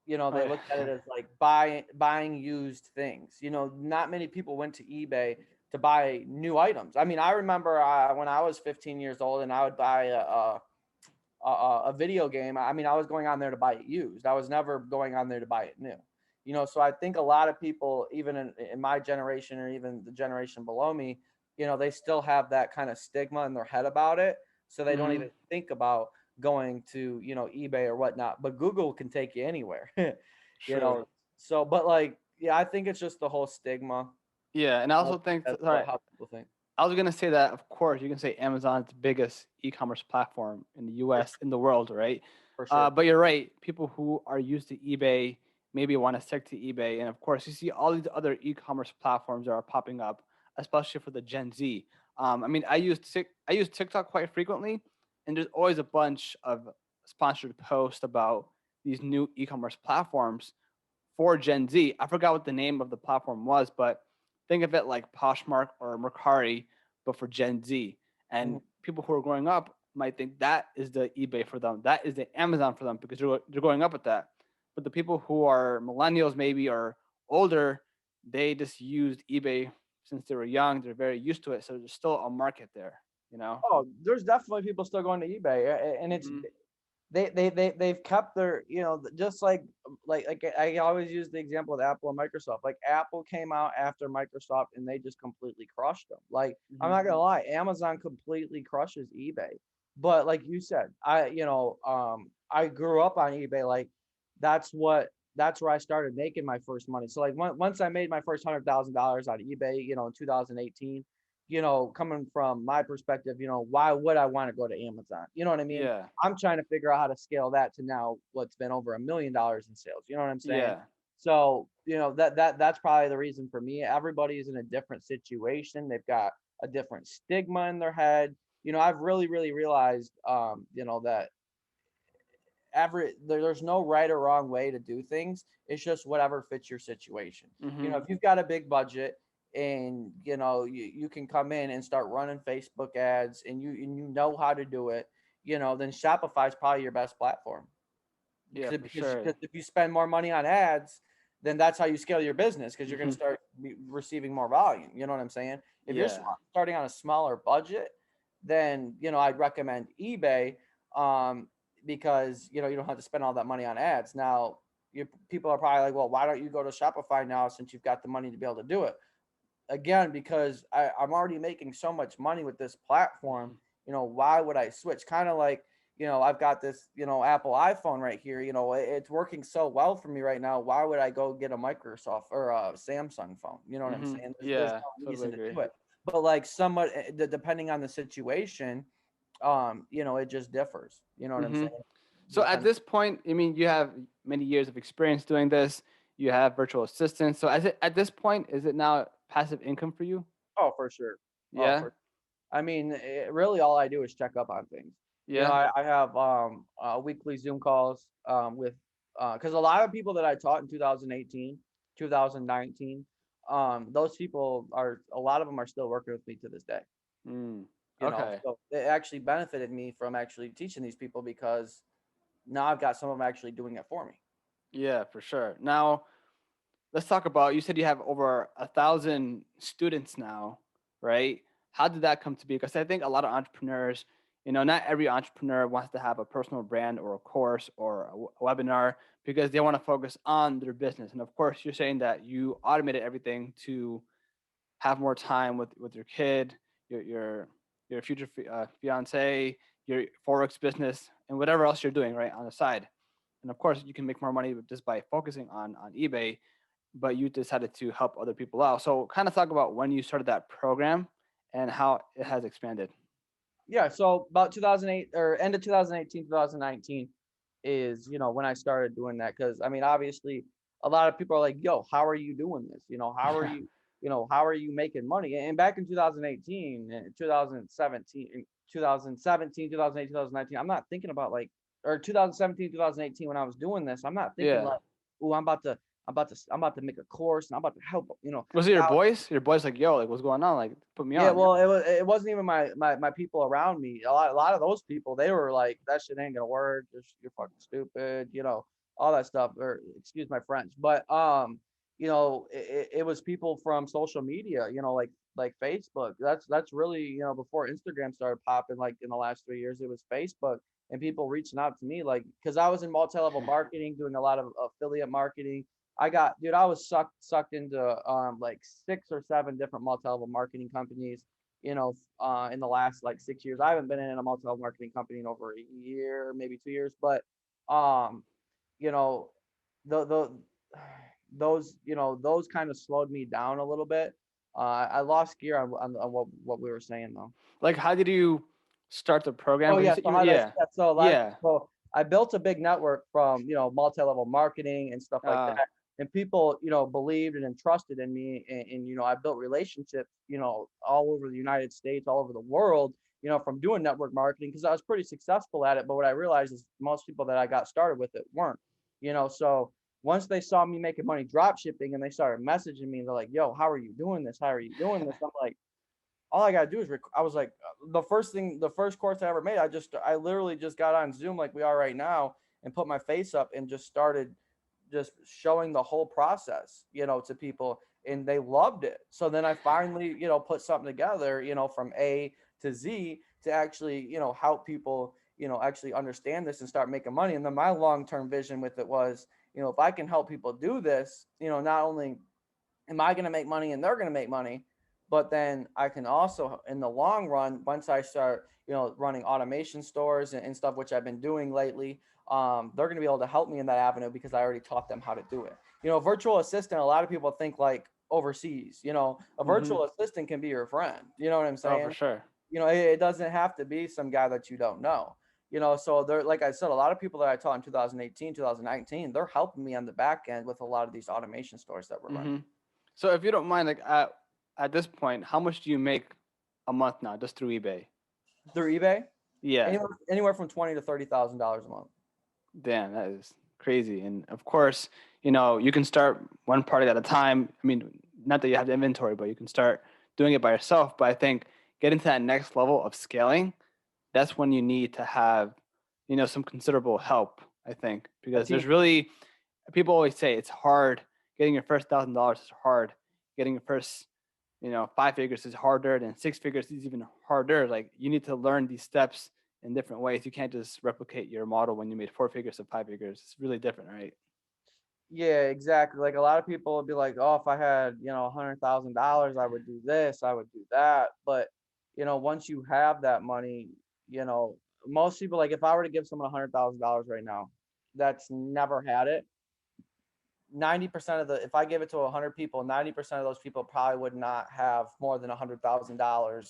Oh, They yeah. looked at it as like buying used things. Not many people went to eBay to buy new items. I mean, I remember when I was 15 years old and I would buy a video game. I mean, I was going on there to buy it used. I was never going on there to buy it new. So I think a lot of people, even in my generation or even the generation below me, they still have that kind of stigma in their head about it. So they don't Hmm. even think about going to, eBay or whatnot. But Google can take you anywhere, you True. know. So, but like, yeah, I think it's just the whole stigma. Yeah, and I That's also think, that's sorry, how people think. I was gonna say that, of course, you can say Amazon's the biggest e-commerce platform in the For U.S. sure. in the world, right? For sure. But you're right. People who are used to eBay maybe want to stick to eBay, and of course, you see all these other e-commerce platforms that are popping up, especially for the Gen Z. I mean, I use TikTok quite frequently, and there's always a bunch of sponsored posts about these new e-commerce platforms for Gen Z. I forgot what the name of the platform was, but think of it like Poshmark or Mercari, but for Gen Z. Mhm. And people who are growing up might think that is the eBay for them. That is the Amazon for them because they're growing up with that. But the people who are millennials, maybe, or older, they just used eBay since they were young. They're very used to it. So there's still a market there, you know? Oh, there's definitely people still going to eBay, and it's Hmm. they've kept their, just like I always use the example with Apple and Microsoft. Like Apple came out after Microsoft and they just completely crushed them. Like I'm Hmm. not gonna lie, Amazon completely crushes eBay. But like you said, I grew up on eBay. Like that's where I started making my first money. So like once I made my first $100,000 on eBay, in 2018, coming from my perspective, why would I want to go to Amazon? You know what I mean? Yeah. I'm trying to figure out how to scale that to now what's been over $1 million in sales. You know what I'm saying? Yeah. So, that's probably the reason for me. Everybody's in a different situation. They've got a different stigma in their head. I've really, really realized, that there's no right or wrong way to do things. It's just whatever fits your situation. Hmm. If you've got a big budget and you can come in and start running Facebook ads, and you know how to do it, then Shopify is probably your best platform. Yeah, because for because sure. because if you spend more money on ads, then that's how you scale your business, because you're going Hmm. to start receiving more volume. You know what I'm saying? If you're Yeah. starting on a smaller budget, then I'd recommend eBay, um, because you don't have to spend all that money on ads. Now, people are probably like, well, why don't you go to Shopify now since you've got the money to be able to do it? Again, because I'm already making so much money with this platform. Mhm. Why would I switch? Kind of like, I've got this, Apple iPhone right here. It's working so well for me right now. Why would I go get a Microsoft or a Samsung phone? You know what I'm Mhm. saying? There's Yeah, no totally reason to agree. do it. But like somewhat, depending on the situation, it just differs. You know what I'm Mhm. saying? So at Depends. this point, I mean, you have many years of experience doing this. You have virtual assistants. So as it at this point, is it now passive income for you? Oh, for sure. Oh, Yeah. for I mean, really, all I do is check up on things. Yeah. I have weekly Zoom calls, with, because a lot of people that I taught in 2018, 2019, those people are, a lot of them are still working with me to this day. Mm. Okay. So it actually benefited me from actually teaching these people, because now I've got some of them actually doing it for me. Yeah, for sure. Now, let's talk about, you said you have over 1,000 students now, right? How did that come to be? Because I think a lot of entrepreneurs, not every entrepreneur wants to have a personal brand or a course or a webinar because they want to focus on their business. And of course, you're saying that you automated everything to have more time with your kid, your future fiance, your forex business, and whatever else you're doing right on the side. and of course you can make more money just by focusing on eBay, but you decided to help other people out. So kind of talk about when you started that program and how it has expanded. Yeah, so about 2008 or end of 2018, 2019 is, when I started doing that. Cause I mean, obviously a lot of people are like, yo, how are you doing this? Yeah. How are you making money? And back in 2018, 2017, 2017, 2008, 2019, I'm not thinking about like, or 2017, 2018, when I was doing this, I'm not thinking Yeah. like, oh, I'm about to make a course and I'm about to help, Was it your thousands. boys? Your boys like, yo, like what's going on? Like put me Yeah, on. well, it wasn't even my people around me. A lot of those people, they were like, that shit ain't gonna work. You're fucking stupid, all that stuff. Or excuse my French, but it was people from social media, like Facebook. That's really, before Instagram started popping, like in the last 3 years, it was Facebook and people reaching out to me, like, because I was in multi-level marketing, doing a lot of affiliate marketing. I was sucked into like 6 or 7 different multi-level marketing companies, in the last like 6 years. I haven't been in a multi-level marketing company in over a year, maybe 2 years, but um, you know, the those kind of slowed me down a little bit. I lost gear on what we were saying though. Like how did you start the program? Oh Because you yeah, said so you, how did I yeah, start? So like yeah. so I built a big network from, multi-level marketing and stuff like Uh, that. And people, believed and entrusted in me, and I built relationships, all over the United States, all over the world, from doing network marketing because I was pretty successful at it. But what I realized is most people that I got started with it weren't, so once they saw me making money drop shipping and they started messaging me, they're like, yo, how are you doing this? How are you doing this? I'm like, all I gotta do is I was like, the first course I ever made, I literally just got on Zoom like we are right now and put my face up and just started just showing the whole process, to people, and they loved it. So then I finally, put something together, from A to Z to actually, help people, actually understand this and start making money. And then my long-term vision with it was, if I can help people do this, not only am I going to make money and they're going to make money, but then I can also, in the long run, once I start, running automation stores and stuff, which I've been doing lately, they're going to be able to help me in that avenue because I already taught them how to do it. Virtual assistant, a lot of people think like overseas, a mm-hmm. virtual assistant can be your friend. You know what I'm Oh, for saying? sure. It doesn't have to be some guy that you don't know. So there, like I said, a lot of people that I taught in 2018, 2019, they're helping me on the back end with a lot of these automation stores that we're running. Mm-hmm. So if you don't mind, like at this point, how much do you make a month now just through eBay? Through eBay, Yeah. anywhere from $20,000 to $30,000 a month. Damn, that is crazy. And of course, you can start one product at a time. I mean, not that you have the inventory, but you can start doing it by yourself. But I think getting to that next level of scaling, that's when you need to have, some considerable help, I think, A because there's team. really, people always say it's hard. Getting your first $1,000 is hard. Getting your first, 5 figures is harder, than 6 figures is even harder. Like you need to learn these steps in different ways. You can't just replicate your model when you made 4 figures to 5 figures. It's really different, right? Yeah, exactly. Like a lot of people would be like, "Oh, if I had, $100,000, I would do this, I would do that." But once you have that money, you know, most people, like if I were to give someone $100,000 right now, that's never had it. 90% of the, if I give it to 100 people, 90% of those people probably would not have more than $100,000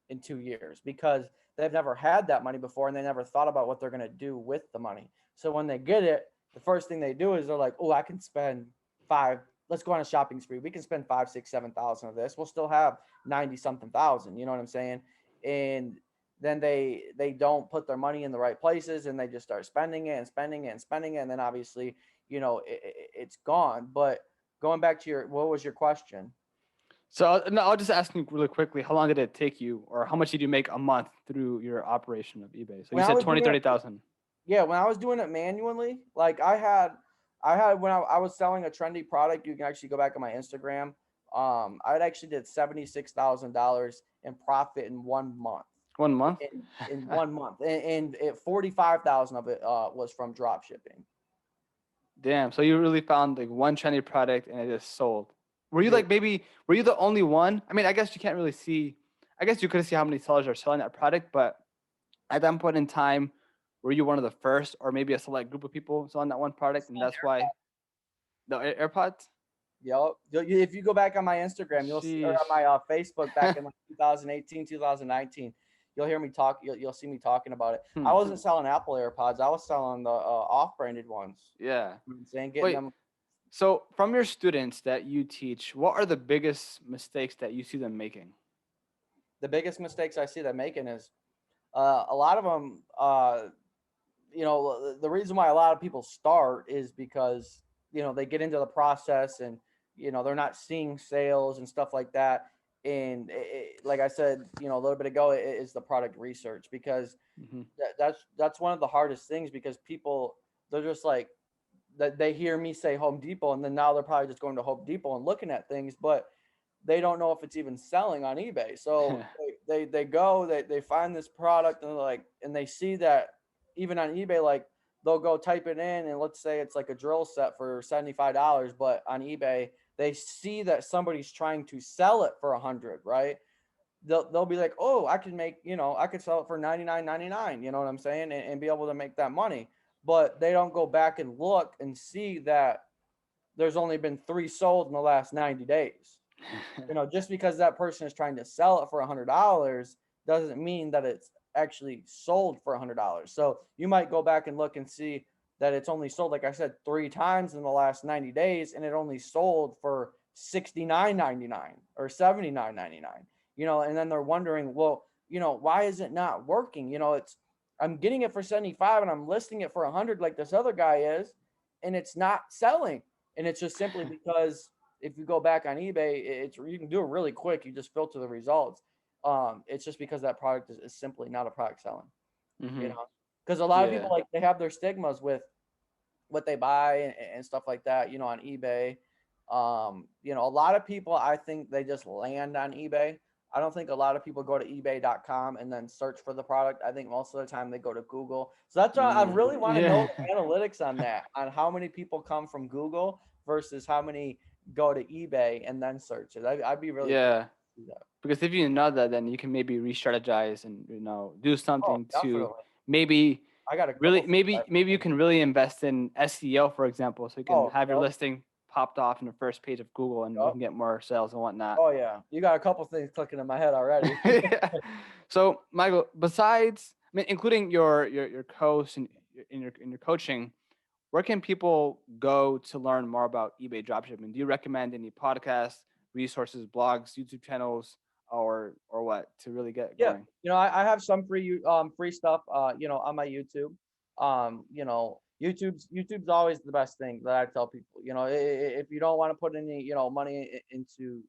in 2 years because they've never had that money before and they never thought about what they're going to do with the money. So when they get it, the first thing they do is they're like, oh, I can spend five. Let's go on a shopping spree. We can spend 5, 6, 7,000 of this. We'll still have 90 something thousand. You know what I'm saying? And then they don't put their money in the right places and they just start spending it and spending it and spending it. And then obviously, it's gone. But going back to what was your question? So no, I'll just ask you really quickly, how long did it take you or how much did you make a month through your operation of eBay? So you When I said was 20, doing it, 30,000. yeah, when I was doing it manually, like I had when I was selling a trendy product, you can actually go back on my Instagram. I actually did $76,000 in profit in 1 month. 1 month? In 1 month, and 45,000 of it was from drop shipping. Damn. So you really found like one trendy product and it just sold. Were you Yeah, like maybe were you the only one? I mean, I guess you can't really see. I guess you couldn't see how many sellers are selling that product, but at that point in time, were you one of the first, or maybe a select group of people selling that one product, and that's why the AirPods? Yep. If you go back on my Instagram, you'll see, or on Sheesh. my Facebook back in like 2018, 2019, you'll hear me talk. You'll see me talking about it. I Hmm. wasn't selling Apple AirPods. I was selling the off-branded ones. Yeah. You know what I'm saying, getting Wait. them. So, from your students that you teach, what are the biggest mistakes that you see them making? The biggest mistakes I see them making is a lot of them. The reason why a lot of people start is because they get into the process and they're not seeing sales and stuff like that. And like I said, a little bit ago, it is the product research, because Hmm. that's one of the hardest things, because people, they're just like that, they hear me say Home Depot, and then now they're probably just going to Home Depot and looking at things, but they don't know if it's even selling on eBay. So they go, they find this product, and they're like, and they see that even on eBay, like they'll go type it in, and let's say it's like a drill set for $75, but on eBay they see that somebody's trying to sell it for 100, right? They'll be like, oh, I can make, I could sell it for 99.99, you know what I'm saying, and be able to make that money. But they don't go back and look and see that there's only been 3 sold in the last 90 days. Just because that person is trying to sell it for $100 doesn't mean that it's actually sold for $100. So you might go back and look and see that it's only sold, like I said, 3 times in the last 90 days, and it only sold for $69.99 or $79.99. And then they're wondering, well, why is it not working? I'm getting it for 75 and I'm listing it for 100 like this other guy is, and it's not selling. And it's just simply because if you go back on eBay, you can do it really quick. You just filter the results. It's just because that product is simply not a product selling, you Hmm. know, because a lot of people, Yeah. like, they have their stigmas with what they buy and stuff like that, on eBay. A lot of people, I think they just land on eBay. I don't think a lot of people go to ebay.com and then search for the product. I think most of the time they go to Google. So that's why I really want to know Yeah. the analytics on that, on how many people come from Google versus how many go to eBay and then search it. I'd be really curious Yeah. to see that. Because if you know that, then you can maybe re-strategize and do Oh, something to definitely. maybe I got a really couple things maybe you can really invest in SEO, for example, so you can Oh, have your yep, listing popped off in the first page of Google, and you yep. can get more sales and whatnot. Oh yeah. You got a couple things clicking in my head already. Yeah. So, Michael, besides, I mean, including your coach and in your coaching, where can people go to learn more about eBay dropshipping? Do you recommend any podcasts, resources, blogs, YouTube channels, or what to really get Yeah, going? I have some free stuff on my YouTube. YouTube's always the best thing that I tell people. If you don't want to put any money into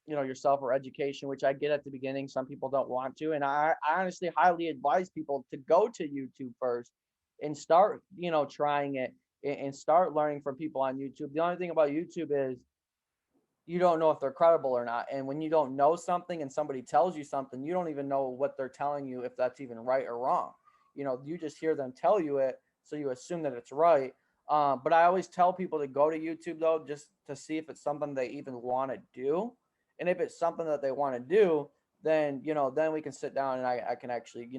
yourself or education, which I get at the beginning, some people don't want to, and I honestly highly advise people to go to YouTube first and start trying it, and start learning from people on YouTube. The only thing about YouTube is you don't know if they're credible or not. And when you don't know something and somebody tells you something, you don't even know what they're telling you, if that's even right or wrong. You just hear them tell you it, so you assume that it's right. But I always tell people to go to YouTube, though, just to see if it's something they even want to do. And if it's something that they want to do, then we can sit down, and I can actually,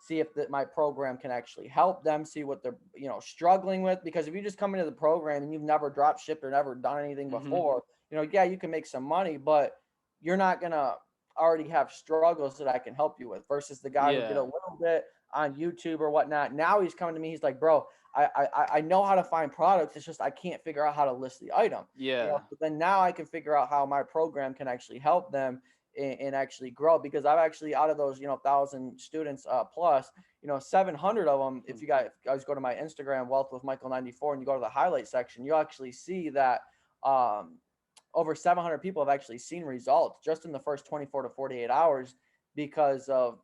see if my program can actually help them, see what they're, struggling with. Because if you just come into the program and you've never drop shipped or never done anything Hmm. before, yeah, you can make some money, but you're not gonna already have struggles that I can help you with, versus the guy who did a Yeah. little bit on YouTube or whatnot. Now he's coming to me. He's like, bro, I know how to find products. It's just I can't figure out how to list the item. Yeah. But then now I can figure out how my program can actually help them and actually grow, because I've actually, out of those 1,000 students plus, 700 of them, if you guys go to my Instagram, Wealth with Michael 94, and you go to the highlight section, you actually see that um over 700 people have actually seen results just in the first 24 to 48 hours, because of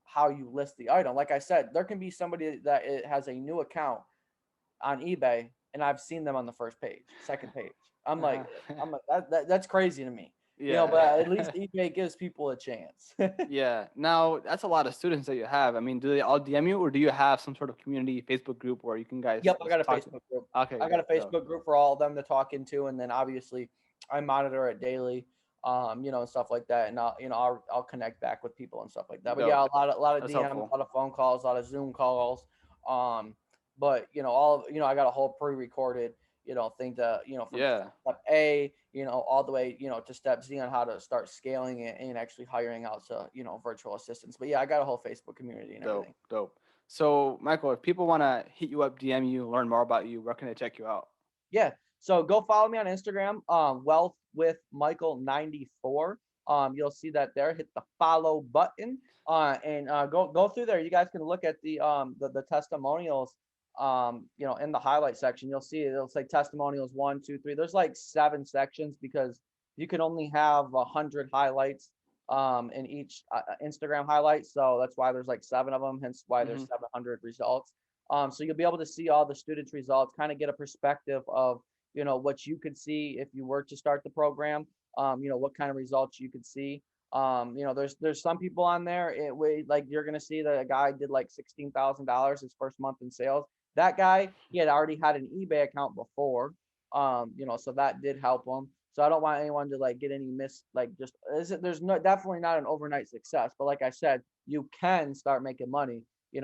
how you list the item. Like I said, there can be somebody that it has a new account on eBay, and I've seen them on the first page, second page. I'm like, Uh-huh. that's crazy to me. Yeah. But at least eBay gives people a chance. Yeah. Now, that's a lot of students that you have. I mean, do they all DM you, or do you have some sort of community Facebook group where you can guys Yep, I just got a talk to? Facebook group. Okay, I got a dope, dope. Facebook group for all of them to talk into, and then obviously I monitor it daily. and stuff like that. And I'll connect back with people and stuff like that. But Dope. yeah, a lot of That's DMs, helpful. a lot of phone calls, a lot of Zoom calls. But I got a whole pre-recorded, thing to, from Yeah. step A, all the way, to step Z on how to start scaling it and actually hiring out to, virtual assistants. But yeah, I got a whole Facebook community and Dope. everything. Dope. So, Michael, if people want to hit you up, DM you, learn more about you, where can they check you out? Yeah. So go follow me on Instagram, Wealth with Michael 94. You'll see that there. Hit the follow button, and go through there. You guys can look at the testimonials, in the highlight section. You'll see it'll say testimonials 1, 2, 3. There's like 7 sections because you can only have 100 highlights in each Instagram highlight. So that's why there's like 7 of them. Hence why there's 700 results. So you'll be able to see all the students' results, kind of get a perspective of, what you could see if you were to start the program, what kind of results you could see. There's some people on there, like you're going to see that a guy did like $16,000 his first month in sales. That guy, he had already had an eBay account before, so that did help him. So I don't want anyone to like get any there's definitely not an overnight success, but like I said, you can start making money,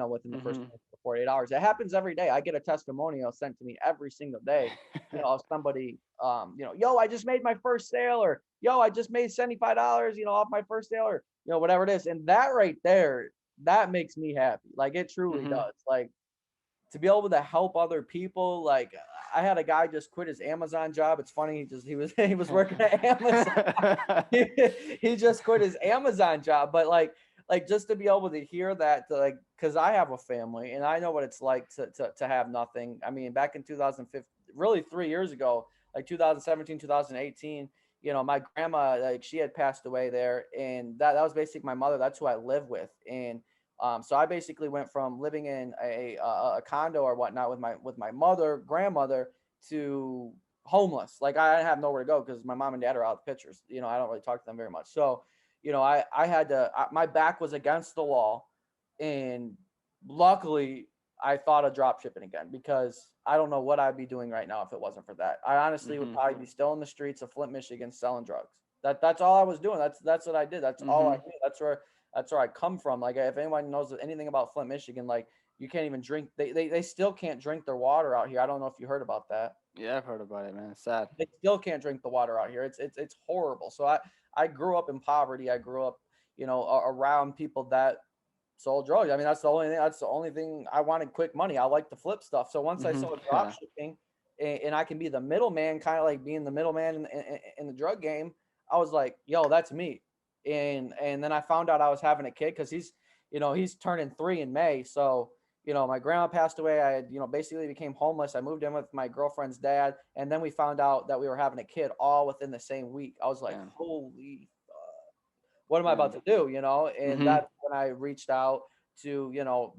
within the first 48 hours. It happens every day. I get a testimonial sent to me every single day, of somebody, yo, I just made my first sale, or yo, I just made $75, off my first sale, or, whatever it is. And that right there, that makes me happy. Like it truly does. Like to be able to help other people. Like I had a guy just quit his Amazon job. It's funny. He was working at Amazon. He just quit his Amazon job, but like just to be able to hear that, because I have a family and I know what it's like to have nothing. I mean, back in 2015, really 3 years ago, like 2017, 2018, my grandma, like she had passed away there, and that was basically my mother. That's who I live with. And so I basically went from living in a condo or whatnot with my grandmother, to homeless. Like I have nowhere to go because my mom and dad are out of the pictures. I don't really talk to them very much. So, I had to. My back was against the wall, and luckily I thought of drop shipping again, because I don't know what I'd be doing right now if it wasn't for that. I honestly would probably be still in the streets of Flint, Michigan, selling drugs. That's all I was doing. That's what I did. That's all I knew. That's where I come from. Like if anyone knows anything about Flint, Michigan, like you can't even drink. They still can't drink their water out here. I don't know if you heard about that. Yeah, I've heard about it, man. It's sad. They still can't drink the water out here. It's horrible. So I grew up in poverty. I grew up, around people that sold drugs. I mean, that's the only thing I wanted: quick money. I like to flip stuff. So once I saw drop Yeah. shipping, and I can be the middleman, kind of like being the middleman in the drug game, I was like, yo, that's me. And then I found out I was having a kid, because he's turning 3 in May. So, my grandma passed away. I had, basically became homeless. I moved in with my girlfriend's dad, and then we found out that we were having a kid all within the same week. I was like, Damn. holy, what am I about Damn. to do? And that's when I reached out to,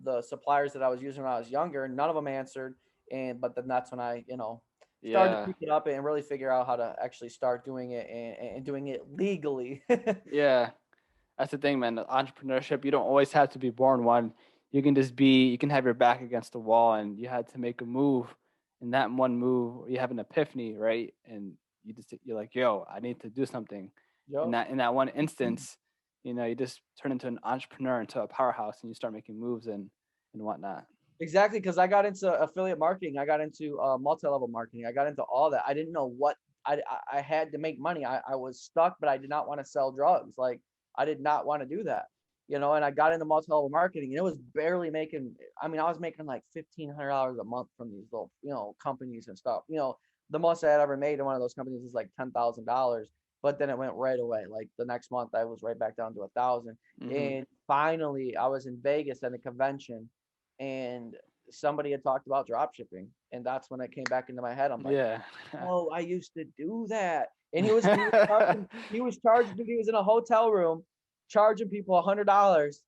the suppliers that I was using when I was younger. None of them answered. But then that's when I, started to Yeah. pick it up and really figure out how to actually start doing it, and doing it legally. Yeah. That's the thing, man. The entrepreneurship, you don't always have to be born one. You can have your back against the wall, and you had to make a move. And that one move, you have an epiphany, right? And you're like, yo, I need to do something. Yo. In that one instance, you just turn into an entrepreneur, into a powerhouse, and you start making moves and whatnot. Exactly, because I got into affiliate marketing. I got into multi-level marketing. I got into all that. I didn't know what I had to make money. I was stuck, but I did not want to sell drugs. Like I did not want to do that, and I got into multi-level marketing, and it was barely making. I mean, I was making like $1,500 a month from these little, companies and stuff. The most I had ever made in one of those companies was like $10,000. But then it went right away. Like the next month, I was right back down to 1,000. And finally, I was in Vegas at a convention, and somebody had talked about drop shipping, and that's when it came back into my head. I'm like, Yeah. oh, I used to do that. And he was charging he was in a hotel room charging people $100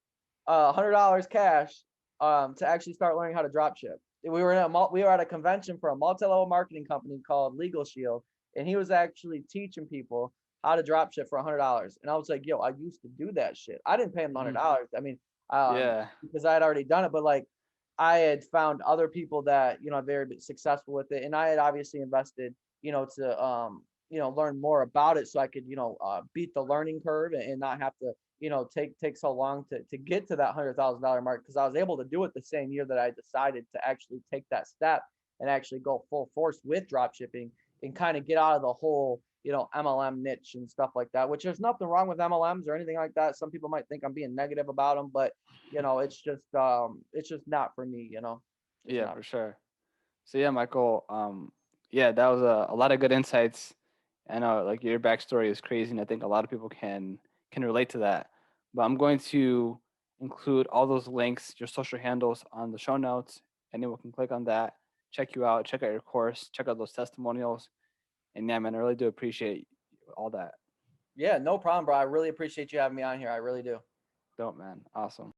cash, to actually start learning how to drop ship. We were at a convention for a multi-level marketing company called Legal Shield, and he was actually teaching people how to drop ship for $100. And I was like, yo, I used to do that shit. I didn't pay him $100. I mean, Yeah. because I had already done it, but like I had found other people that, are very successful with it. And I had obviously invested, to learn more about it so I could, beat the learning curve and not have to, take so long to get to that $100,000 mark, because I was able to do it the same year that I decided to actually take that step and actually go full force with drop shipping and kind of get out of the whole, MLM niche and stuff like that, which there's nothing wrong with MLMs or anything like that. Some people might think I'm being negative about them, but it's just not for me. It's Yeah, not. for sure. So yeah, Michael, yeah, that was a lot of good insights. I know like your backstory is crazy, and I think a lot of people can relate to that. But I'm going to include all those links, your social handles on the show notes. Anyone can click on that, check you out, check out your course, check out those testimonials. And yeah, man, I really do appreciate all that. Yeah, no problem, bro. I really appreciate you having me on here. I really do. Dope, man. Awesome.